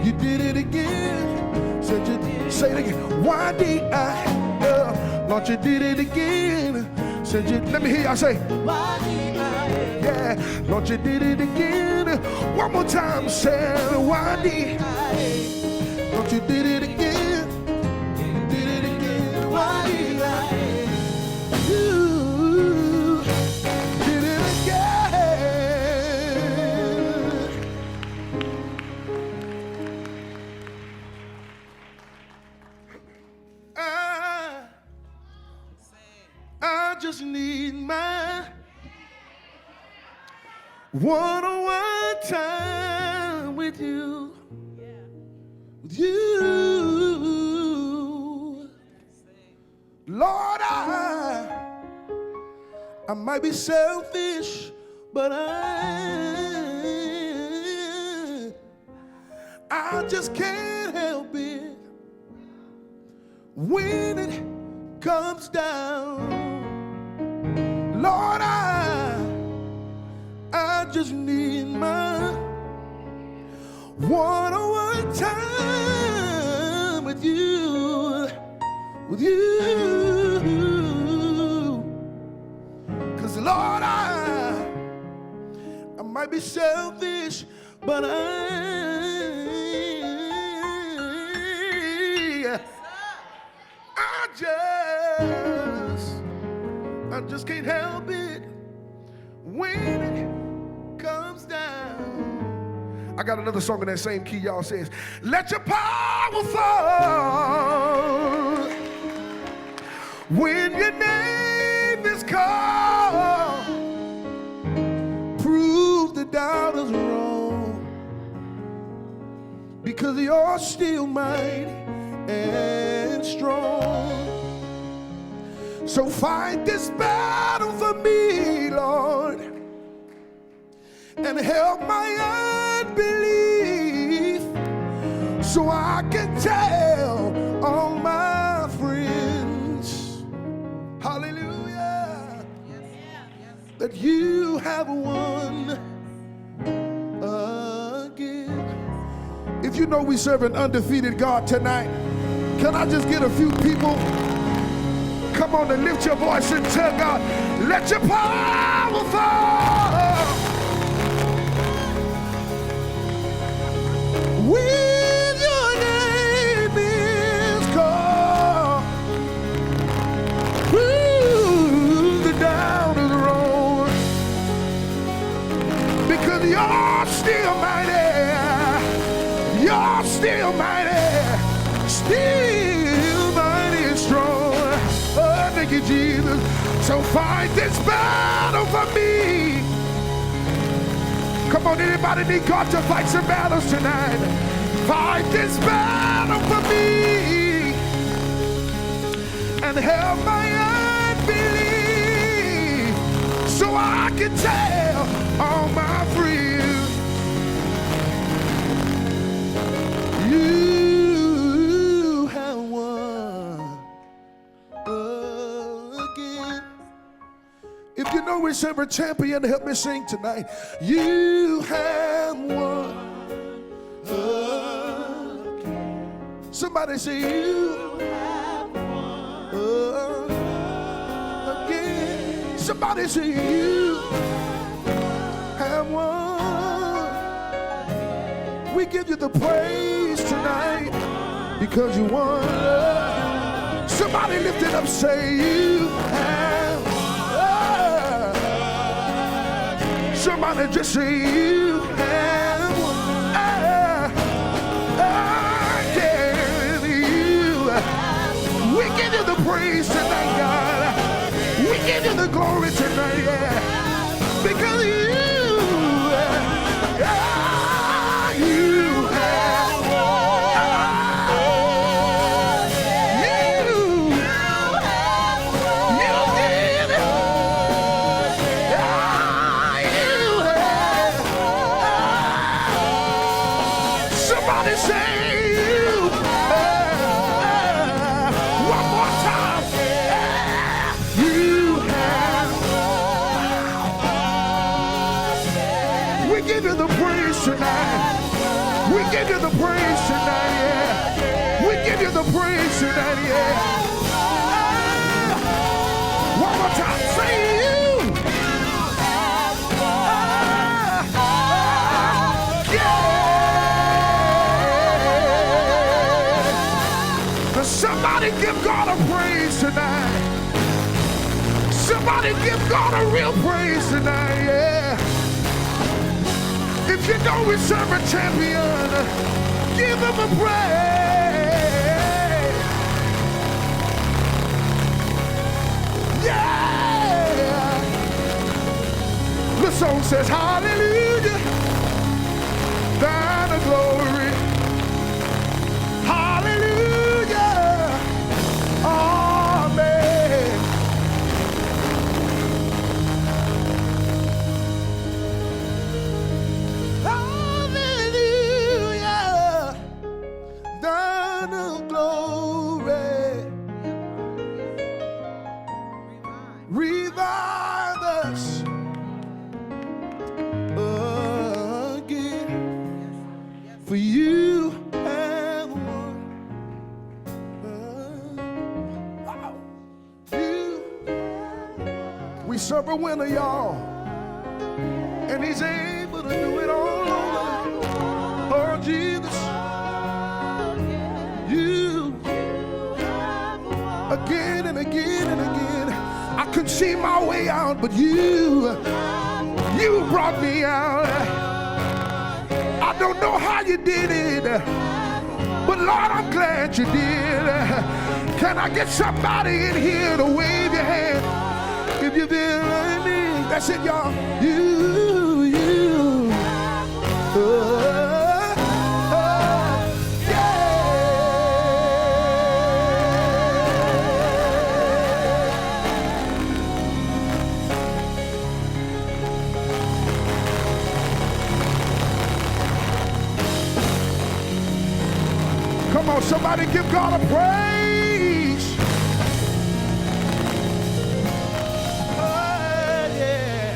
You did it again. Said you say it again. Y-D-I-A. Lord, you did it again. Said you, let me hear y'all say, Y-D-I-A. Yeah, Lord, you did it again. One more time, say, Y-D-I-A. Lord, you did it again. You did it again. Y-D-I-A. You did it again. I just need my one-on-one time with you. With you. Lord, I might be selfish, but I just can't help it when it comes down. Lord, I just need my one-on-one time with you, with you. 'Cause Lord, I might be selfish, but I just can't help it when it comes down. I got another song in that same key, y'all. Says, let your power fall when your name is called. Prove the doubters wrong, because you're still mighty and strong. So fight this battle for me, Lord, and help my unbelief, so I can tell all my friends, hallelujah, that you have won again. If you know we serve an undefeated God tonight, can I just get a few people? Come on and lift your voice and tell God, let your power fall. When your name is called, through the down of the road, because you're still mighty, you're still mighty, still mighty and strong. Oh, thank you, Jesus. So fight this battle for me. Come on, anybody need God to fight some battles tonight? Fight this battle for me and help my unbelief, so I can tell all my friends you have won again. If you know we serve a champion, help me sing tonight. You have won again. Somebody say you have won again. Somebody say you have won. We give you the praise tonight because you won. Somebody lift it up, say you have won. Somebody just say you have won. Again, you praise tonight, yeah. We give you the praise tonight, yeah. One more time, say you. Yeah. Somebody give God a praise tonight. Somebody give God a real praise tonight, yeah. If you know we serve a champion, give him a praise. Yeah. The song says, hallelujah, thine the glory. Hallelujah, amen. Hallelujah, thine the glory. Revive us again, for you have won. We serve a winner, y'all, and he's able to do it all over. Oh, Jesus, you again and again and again. I couldn't see my way out, but you brought me out. I don't know how you did it, but Lord, I'm glad you did. Can I get somebody in here to wave your hand if you feel like me? That's it, y'all. You. Come on, somebody give God a praise. Oh, yeah.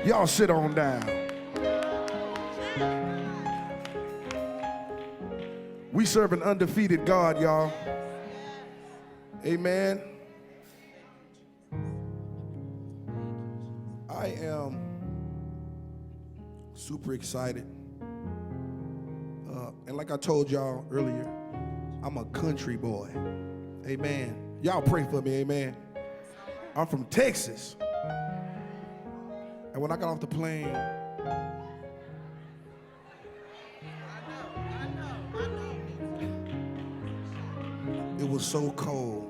Y'all sit on down. We serve an undefeated God, y'all. Amen. I am super excited. And like I told y'all earlier, I'm a country boy. Amen. Y'all pray for me, amen. I'm from Texas. And when I got off the plane, it was so cold.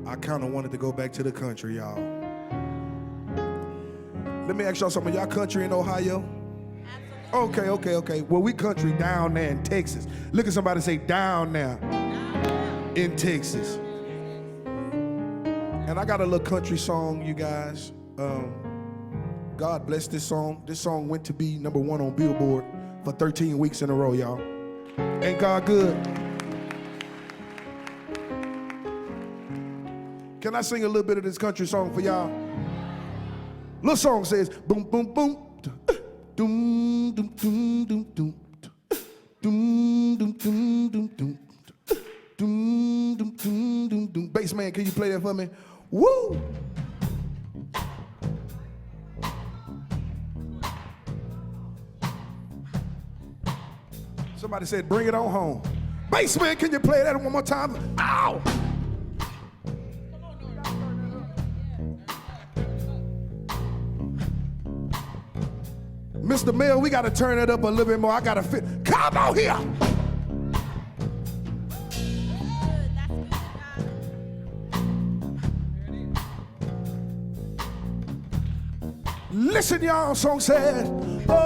I kind of wanted to go back to the country, y'all. Let me ask y'all something. Y'all country in Ohio? Okay. Well, we country down there in Texas. Look at somebody say down there in Texas. And I got a little country song, you guys. God bless this song. This song went to be #1 on Billboard for 13 weeks in a row, y'all. Ain't God good? Can I sing a little bit of this country song for y'all? Little song says, boom, boom, boom, doom, doom, doom, doom, doom, doom, doom, doom, doom, doom, doom, doom, doom, doom, doom. Bass man, can you play that for me? Woo! Somebody said, bring it on home. Bass man, can you play that one more time? Ow! Mr. Mel, we got to turn it up a little bit more. I got to fit. Come on here. Listen, y'all, song says, oh,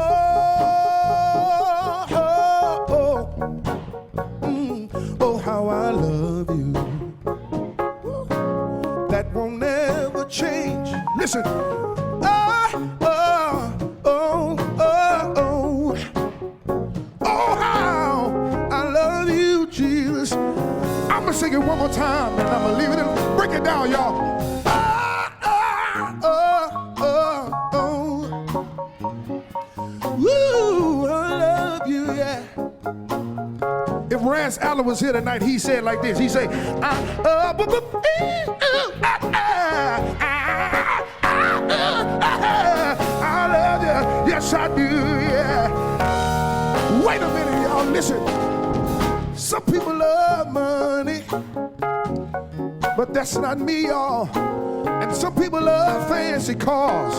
how I love you. That won't ever change. Listen. Sing it one more time, and I'm gonna leave it in. Break it down, y'all. Woo, I love you, yeah. If Rance Allen was here tonight, he said like this. He say, I love you. Yes, I do, yeah. Wait a minute, y'all, listen. Some people love money, but that's not me, y'all. And some people love fancy cars.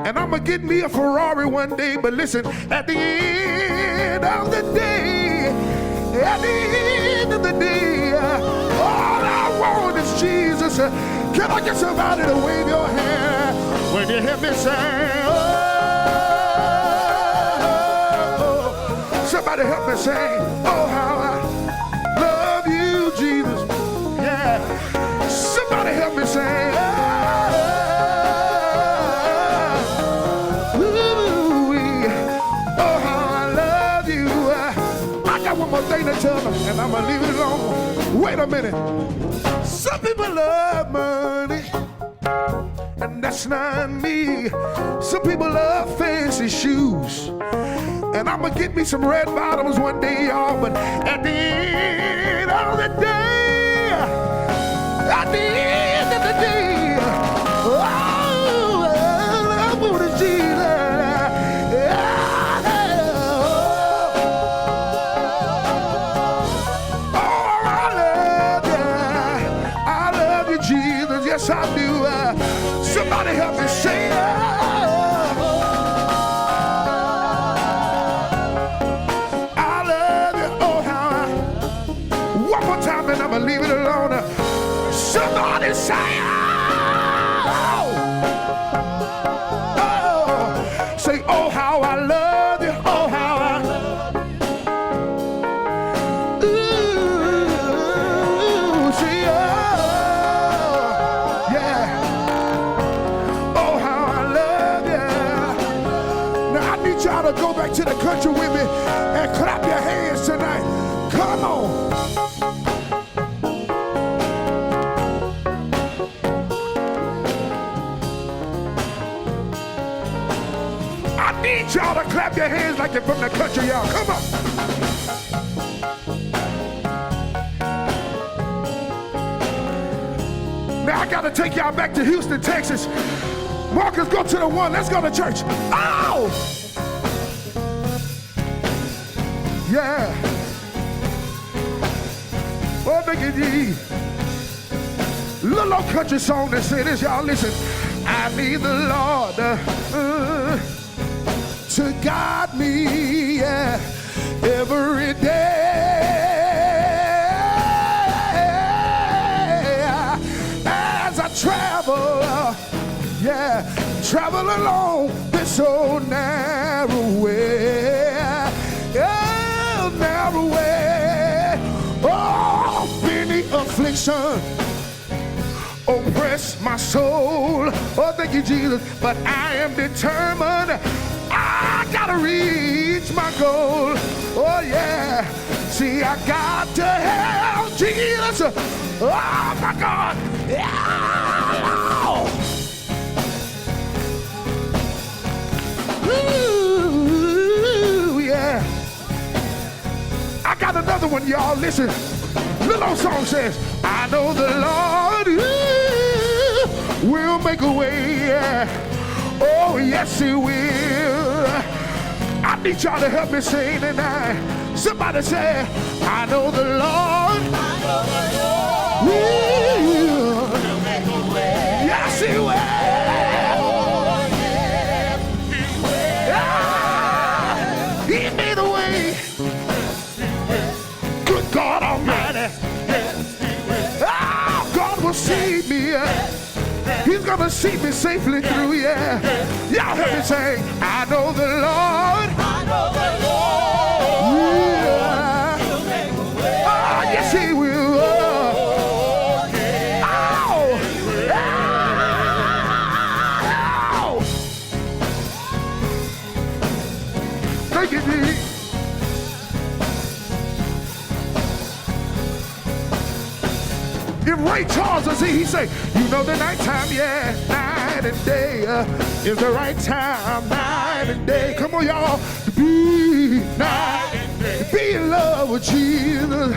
And I'm gonna get me a Ferrari one day, but listen, at the end of the day, all I want is Jesus. Can I get somebody to wave your hand when you hear me sing? Oh, somebody help me sing. Oh, how I love you, Jesus. Yeah. Somebody help me sing. One more thing to tell them, and I'm gonna leave it alone. Wait a minute. Some people love money, and that's not me. Some people love fancy shoes, and I'm gonna get me some red bottoms one day, y'all. But at the end of the day, oh, I want Jesus. Yes, I do. Somebody help me say I love you. Oh, how I. One more time and I'm going to leave it alone. Somebody say oh. Say, oh, how I love you. Oh, how I. Ooh, say y'all to go back to the country with me and clap your hands tonight. Come on. I need y'all to clap your hands like you're from the country, y'all. Come on. Now I gotta take y'all back to Houston, Texas. Marcus, go to the one. Let's go to church. Oh! Yeah. Oh, make it ye. Little old country song that said this, y'all. Listen. I need the Lord to guide me every day as I travel. Travel along this old narrow way. Narrow way. Oh, many affliction oppress my soul. Oh, thank you, Jesus. But I am determined. I gotta reach my goal. Oh, yeah. See, I got to help Jesus. Oh, my God. Yeah. Ooh, yeah. I got another one, y'all. Listen. Little old song says, I know the Lord will make a way. Oh, yes, he will. I need y'all to help me sing tonight. Somebody say, I know the Lord will make a way. Yes, he will. He made a way. Good God Almighty. Oh, God will save me. He's gonna see me safely through, yeah. Y'all heard me say, I know the Lord. I know the Lord. Yeah. He'll make a way. Oh, yes, he will. Oh, yeah. Ow. Ow. Thank you, Jesus. If Ray Charles is he say, you know the nighttime, yeah, night and day is the right time, night and day. Come on, y'all, to be night and day, to be in love with Jesus.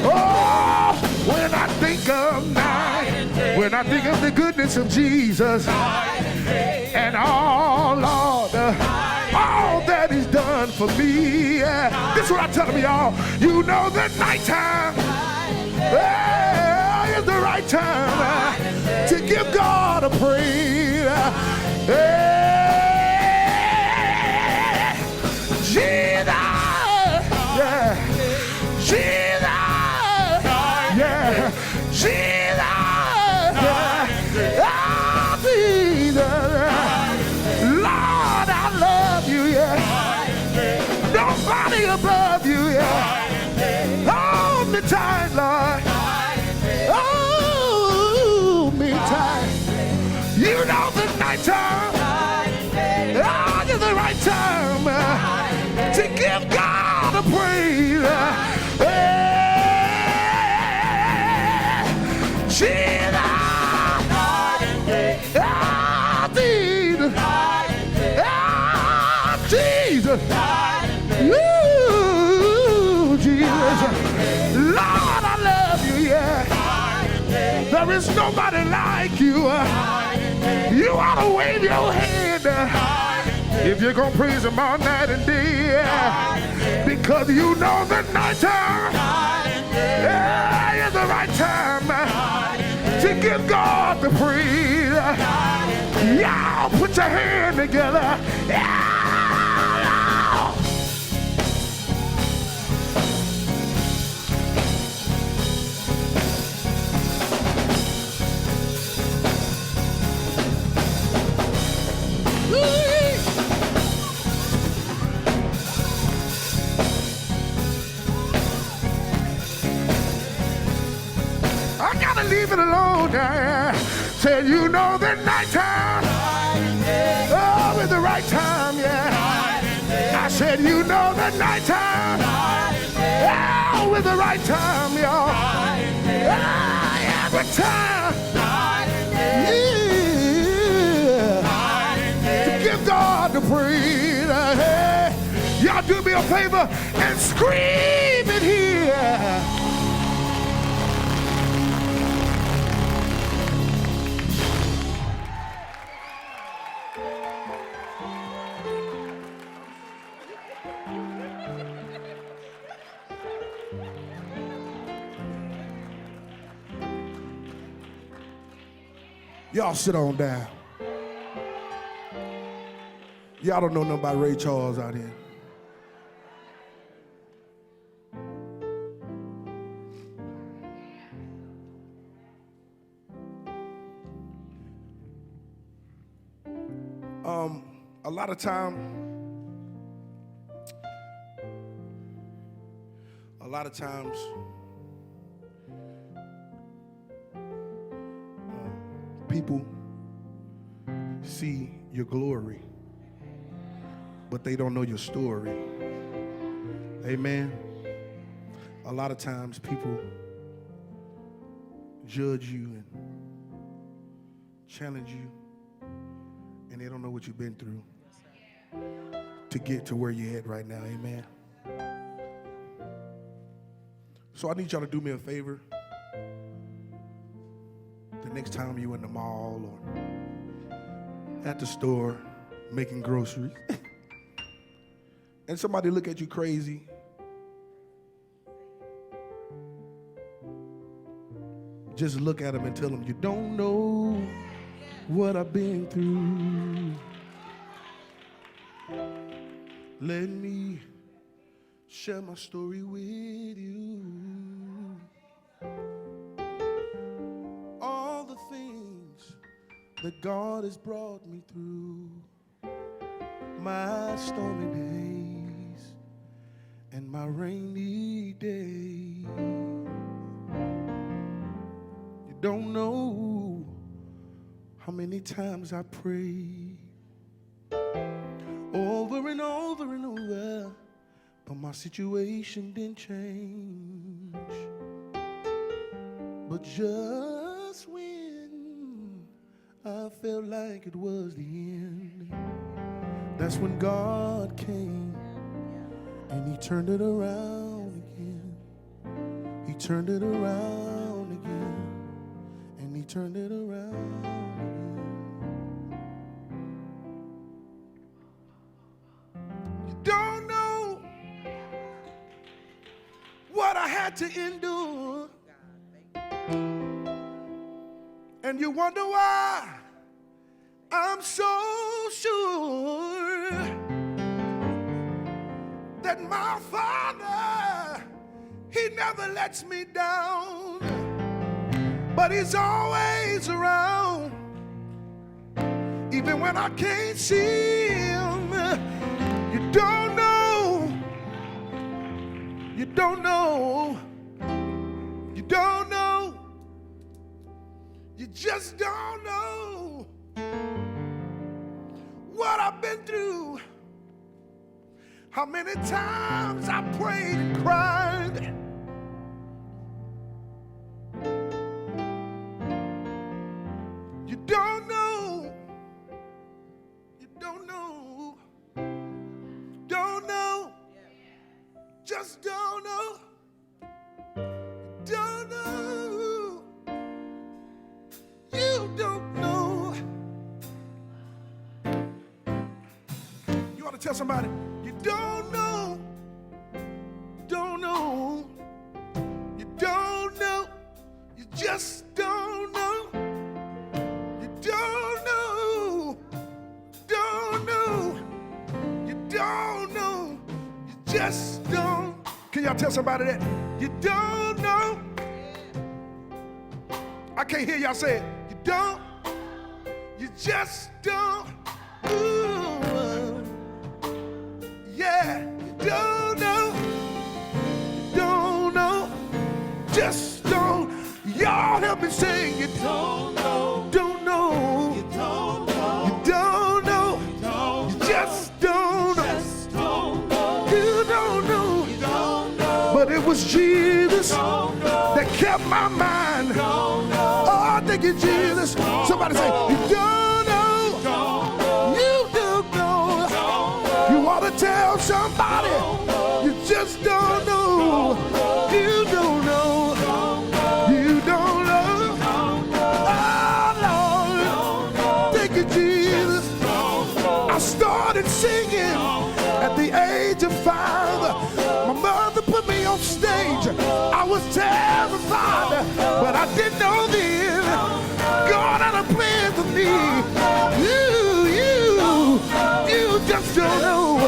Oh, when I think of night and day, when I think of the goodness of Jesus and all, Lord, all that He's done for me. This is what I tell them, y'all. You know the nighttime is the right time to give God a praise. Jesus, yeah, Jesus, yeah, Jesus, yeah, Jesus, Lord, I love you, yeah. Nobody above you, yeah. Hold me tight, Lord. Hold me tight. You know the nighttime. Oh, it's the right time to give God a praise. Jesus. Jesus. Ooh, Jesus. Lord, I love you, yeah. There is nobody like you. You ought to wave your hand if you're going to praise Him all night and day. Because you know the nighttime is the right time to give God the praise. Y'all put your hand together. Yeah. I gotta leave it alone now. Said you know the nighttime. Oh, it's the right time, yeah. I said you know the nighttime. Oh, it's the right time, y'all. Every time. Yeah. To give God the praise. Hey, y'all do me a favor and scream it here. Y'all sit on down. Y'all don't know nothing about Ray Charles out here. A lot of times, people see your glory, but they don't know your story. Amen. A lot of times people judge you and challenge you, and they don't know what you've been through to get to where you're at right now. Amen. So I need y'all to do me a favor. The next time you in the mall or at the store making groceries and somebody look at you crazy, just look at them and tell them, you don't know what I've been through. Let me share my story with you. All the things that God has brought me through, my stormy days and my rainy days. You don't know how many times I prayed over and over and over, but my situation didn't change. But just when I felt like it was the end, that's when God came and He turned it around again. He turned it around again, and He turned it around again. You don't know what I had to endure, and you wonder why I'm so sure that my Father, He never lets me down, but He's always around, even when I can't see Him. You don't know, you don't know, you don't know, you just don't know what I've been through, how many times I prayed and cried. You don't know, you don't know, don't know, just don't know, don't know, you don't know. You ought to tell somebody, you don't know, don't know, you don't know, you just don't know, you don't know, don't know, you don't know, you just don't. Can y'all tell somebody that? You don't know. I can't hear y'all say it. You don't, you just don't. Ooh, yeah, you don't know, you don't know, just don't. Y'all help me sing. You don't know, don't know, you don't know, you don't know, you just don't know, you don't know, you don't know. But it was Jesus that kept my mind. Oh, thank you, Jesus. Somebody say, you don't know, you don't know. You ought to tell somebody, you just don't know, you don't know, you don't know. Oh, Lord, thank you, Jesus. I started singing at the age of 5. My mother put me on stage. I was terrified, but I didn't know then God had a plan for me. You just don't know.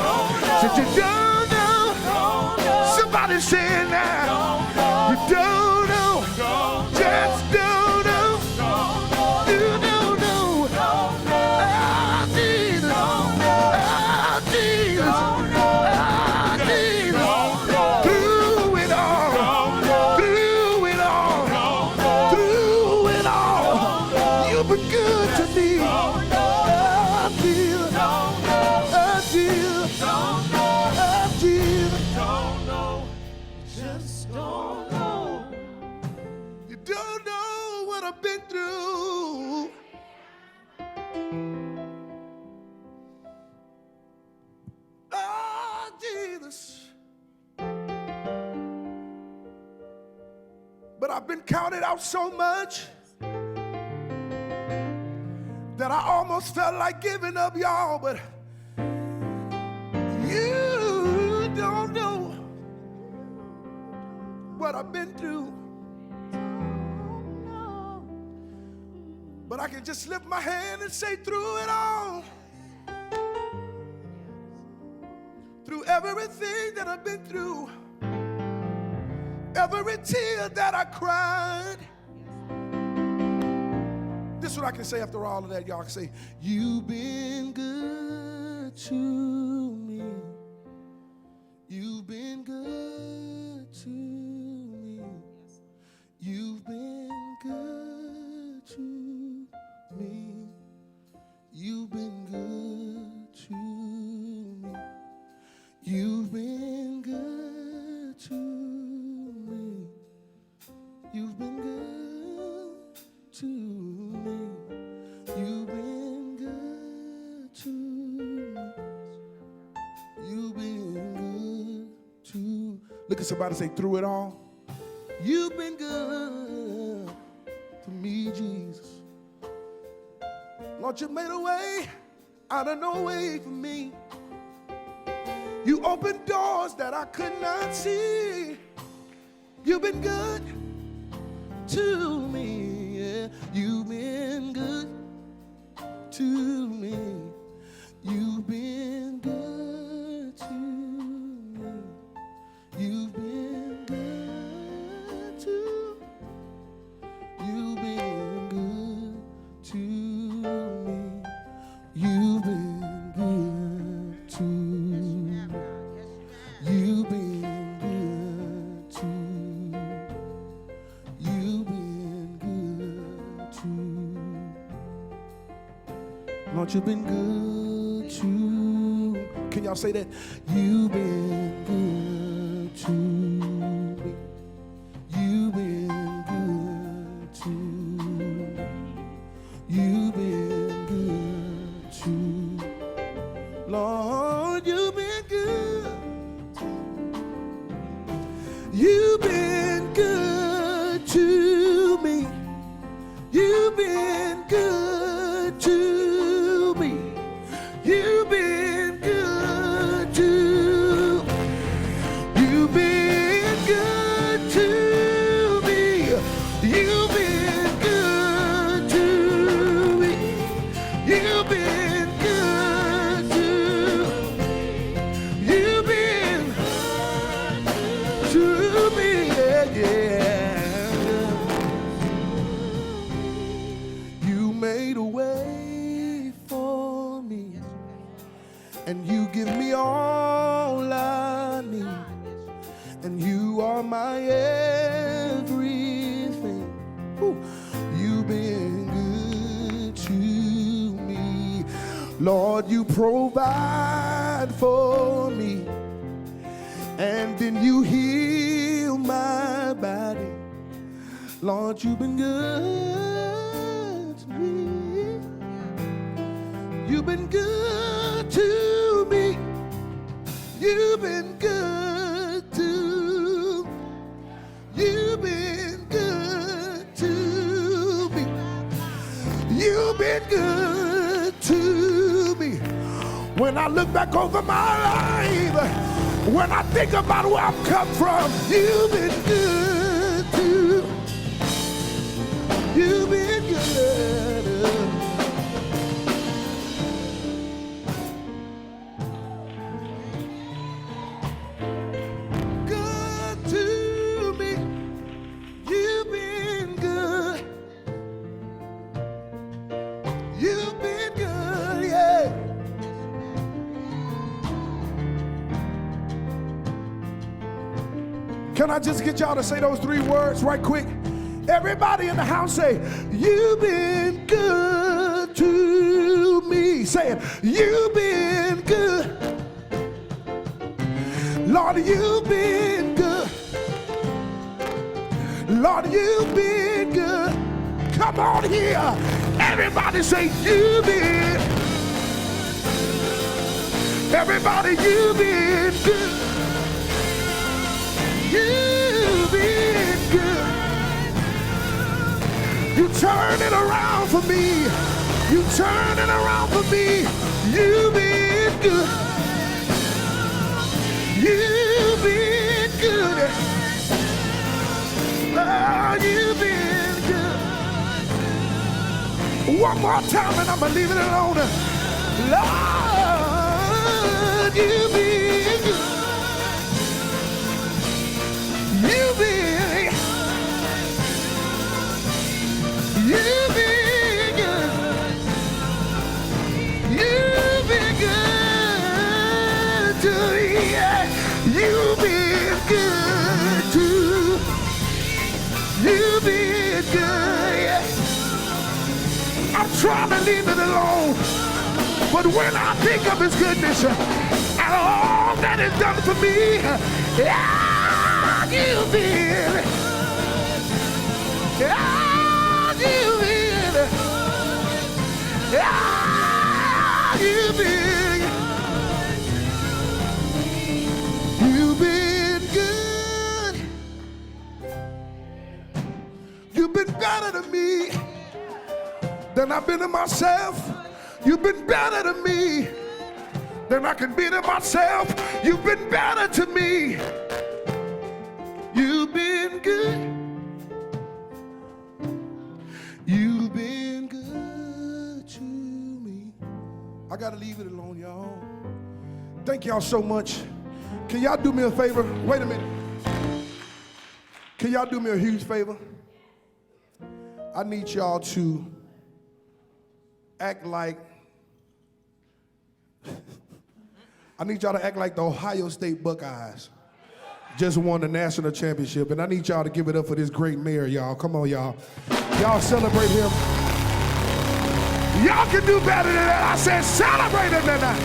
Since you don't know, somebody say it now. You don't know, just don't know. You don't know. Ah, Jesus. Ah, Jesus. Ah, Jesus. Through it all, through it all, through it all, you've been good to me. Ah, Jesus. Ah, Jesus. Ah, Jesus. Just don't know. You don't know what I've been through. Ah, Jesus. But I've been counted out so much that I almost felt like giving up, y'all. But you don't know what I've been through. But I can just lift my hand and say, through it all, through everything that I've been through, every tear that I cried. This is what I can say after all of that. Y'all can say, you've been good to me. You've been good to me. You've been good to me. You've been good to me. You've been good to me. You've been good. Look at somebody and say, through it all, you've been good to me, Jesus. Lord, you made a way out of no way for me. You opened doors that I could not see. You've been good to me, yeah. You've been good to me. You've been good to me. You've been good to. You've been good to me. You've been good to me. You've been good to. You've been good to. Lord, you've been good to. Can y'all say that? You've been good to me. You've been good to me. You've been good to. Lord, you've been good. You've been good to me. You've been good to me. You've been good to. You've been good to me. You've been good to me. You've been good to. You've been to me, yeah. You made a way for me, and you give me all I need, and you are my everything. Ooh. You've been good to me. Lord, you provide for me, and then you heal my body. Lord, you've been good to me. You've been good to me. You've been good to. You've been good to me. You've been good to me. When I look back over my life, when I think about where I've come from, you've been good to. You've been good. Good to me. You've been good. You've been good, yeah. Can I just get y'all to say those three words right quick? Everybody in the house say, you've been good to me. Say it. You've been good. Lord, you've been good. Lord, you've been good. Come on here. Everybody say, you've been. Everybody, you've been good. You've been good. You turn it around for me. You turn it around for me. You've been good. You've been good. Oh, you've been good. One more time and I'm gonna leave it alone. Lord, you've been good. You've been, you've been good. You've been good to me. You've been good to. You've been good. I'm trying to leave it alone, but when I think of His goodness and all that is done for me, yeah. You've been, yeah, you've been, yeah, you've been good. myself. You've been better to me than I can be to myself. You've been better to me. You've been good. You've been good to me. I gotta leave it alone, y'all. Thank y'all so much. Can y'all do me a favor? Wait a minute. Can y'all do me a huge favor? I need y'all to act like I need y'all to act like the Ohio State Buckeyes just won the national championship, and I need y'all to give it up for this great mayor, y'all. Come on, y'all. Y'all celebrate him. Y'all can do better than that. I said celebrate him tonight.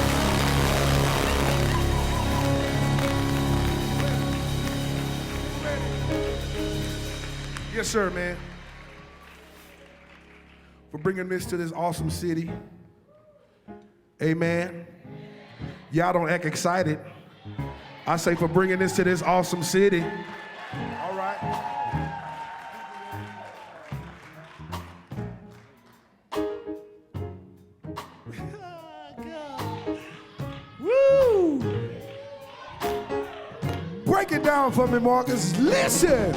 Yes, sir, man. For bringing this to this awesome city. Amen. Y'all don't act excited. I say for bringing this to this awesome city. All right. Woo! Break it down for me, Marcus. Listen.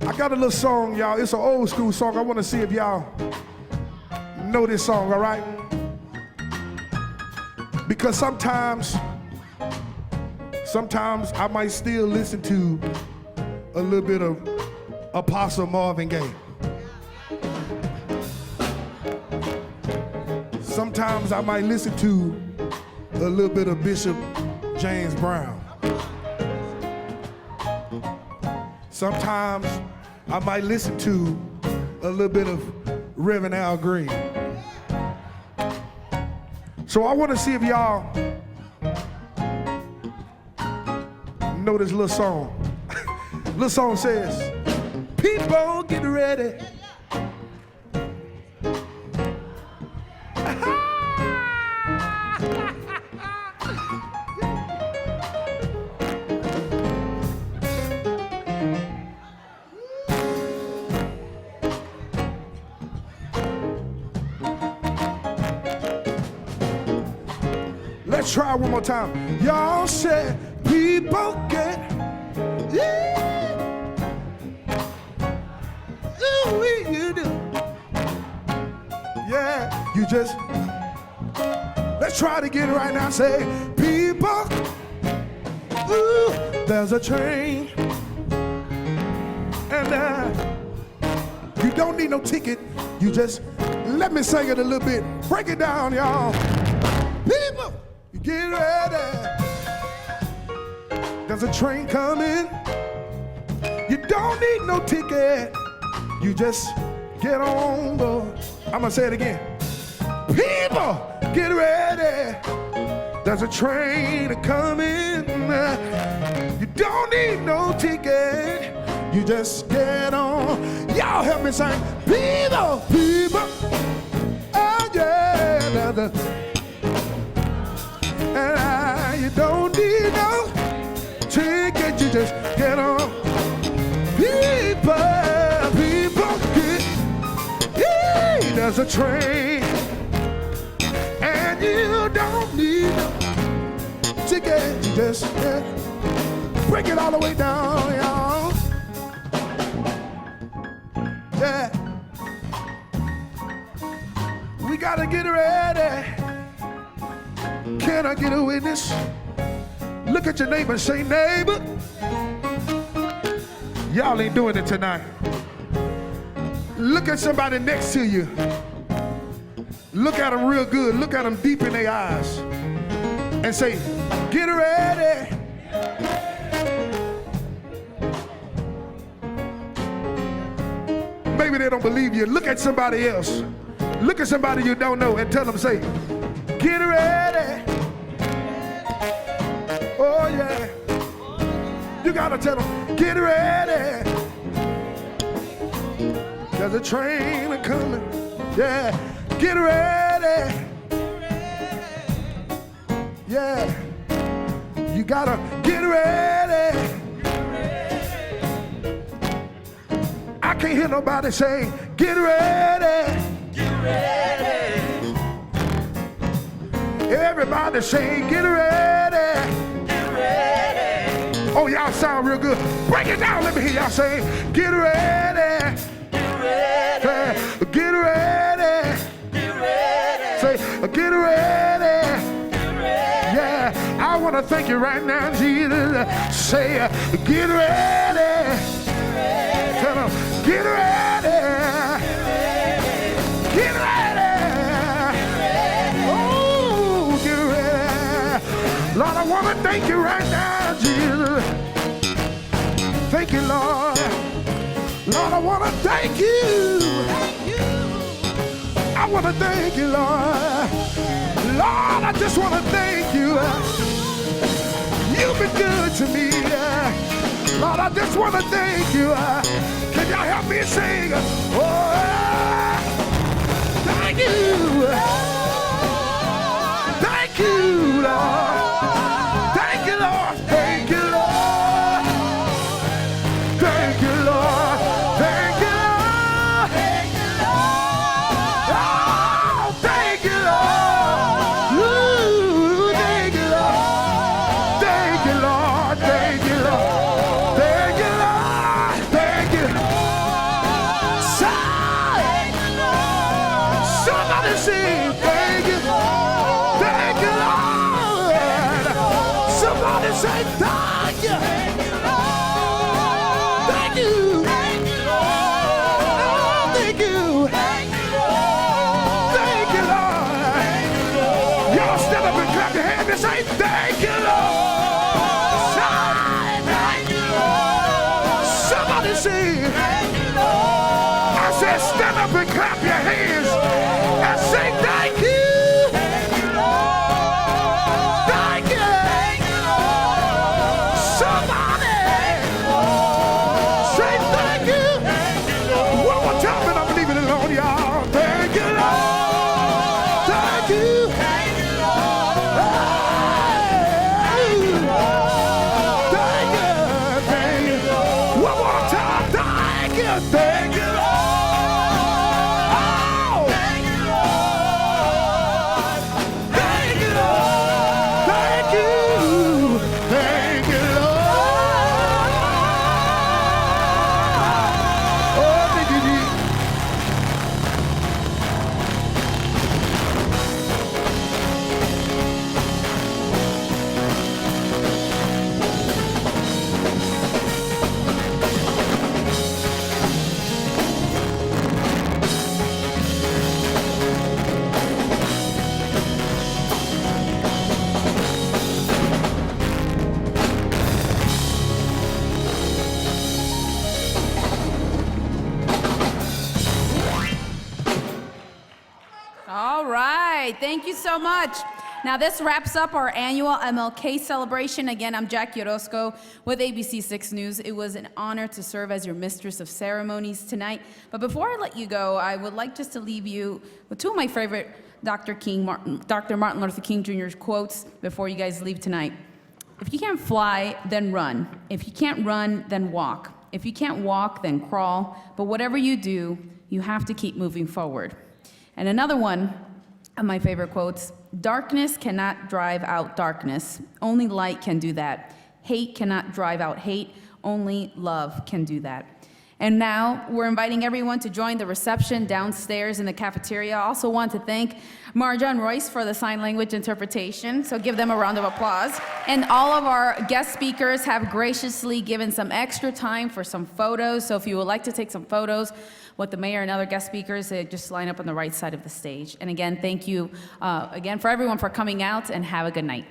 I got a little song, y'all. It's an old school song. I want to see if y'all know this song, all right? Because sometimes I might still listen to a little bit of Apostle Marvin Gaye. Sometimes I might listen to a little bit of Bishop James Brown. Sometimes I might listen to a little bit of Reverend Al Green. So I want to see if y'all know this little song. Little song says, people get ready. Let's try one more time. Y'all said people get, yeah. Ooh, you do. Yeah, you just, let's try to get it right now. Say, people, ooh, there's a train. And you don't need no ticket. You just, let me sing it a little bit. Break it down, y'all. People. Get ready. There's a train coming. You don't need no ticket. You just get on board. I'm gonna say it again. People, get ready. There's a train coming. You don't need no ticket. You just get on. Y'all help me sing. People, people. Oh yeah. And you don't need no ticket, you just get on. People get, yeah, there's a train. And you don't need no ticket, you just break it all the way down, y'all. Yeah. We gotta get ready. Can I get a witness? Look at your neighbor and say, neighbor, y'all ain't doing it tonight. Look at somebody next to you. Look at them real good. Look at them deep in their eyes. And say, get ready. Maybe they don't believe you. Look at somebody else. Look at somebody you don't know and tell them, say, get ready. Oh, yeah. You got to tell them, get ready. There's a train coming. Yeah. Get ready. Yeah. You got to get ready. can't hear nobody say, get ready. Get ready. Everybody say, get ready. Get ready. Oh, y'all sound real good. Break it down. Let me hear y'all say, get ready. Get ready. Say, get ready. Get ready. Say, get ready. Get ready. Yeah, I want to thank you right now, Jesus. Say, get ready. Get ready. Tell them, get ready. Get ready. Get ready. Oh, get ready. Lord, I want to thank you right now, Jesus. Thank you, Lord. Lord, I want to thank you. I want to thank you, Lord. Lord, I just want to thank you. You've been good to me. Lord, I just want to thank you. Can y'all help me sing? Oh, thank you. Thank you, Lord. Thank you, Lord. Thank you, Lord. Thank you, Lord. Thank you, Lord. Thank you, Lord. Oh, thank you, Lord. Ooh, thank you, Lord. Thank you, Lord. Thank you, Lord. Thank you, Lord. Thank you. Somebody sing, thank you. Thank you, Lord. Somebody say, thank you. Thank you. Thank you, Lord. Thank you. Thank you, Lord. Y'all stand up and clap your hands and say, thank you, Lord. Say, thank you, Lord. Somebody sing. I said, stand up and clap your hands and say, thank you. Thank you. Somebody say thank you. One more time and I'm leaving it alone, y'all. Thank you, Lord. Thank you. Thank you. Thank you. One more time. Thank you. Thank you, Lord. Oh. Thank you, Lord. Thank you, Lord. Thank you. Thank you, Lord. Oh, thank you, Jesus. All right, thank you so much. Now this wraps up our annual MLK celebration. Again, I'm Jackie Orozco with ABC 6 News. It was an honor to serve as your mistress of ceremonies tonight. But before I let you go, I would like just to leave you with two of my favorite Dr. Martin Luther King Jr. quotes before you guys leave tonight. If you can't fly, then run. If you can't run, then walk. If you can't walk, then crawl. But whatever you do, you have to keep moving forward. And another one of my favorite quotes, darkness cannot drive out darkness. Only light can do that. Hate cannot drive out hate. Only love can do that. And now we're inviting everyone to join the reception downstairs in the cafeteria. I also want to thank Marja and Royce for the sign language interpretation, so give them a round of applause. And all of our guest speakers have graciously given some extra time for some photos, so if you would like to take some photos with the mayor and other guest speakers, just line up on the right side of the stage. And again, thank you again for everyone for coming out, and have a good night.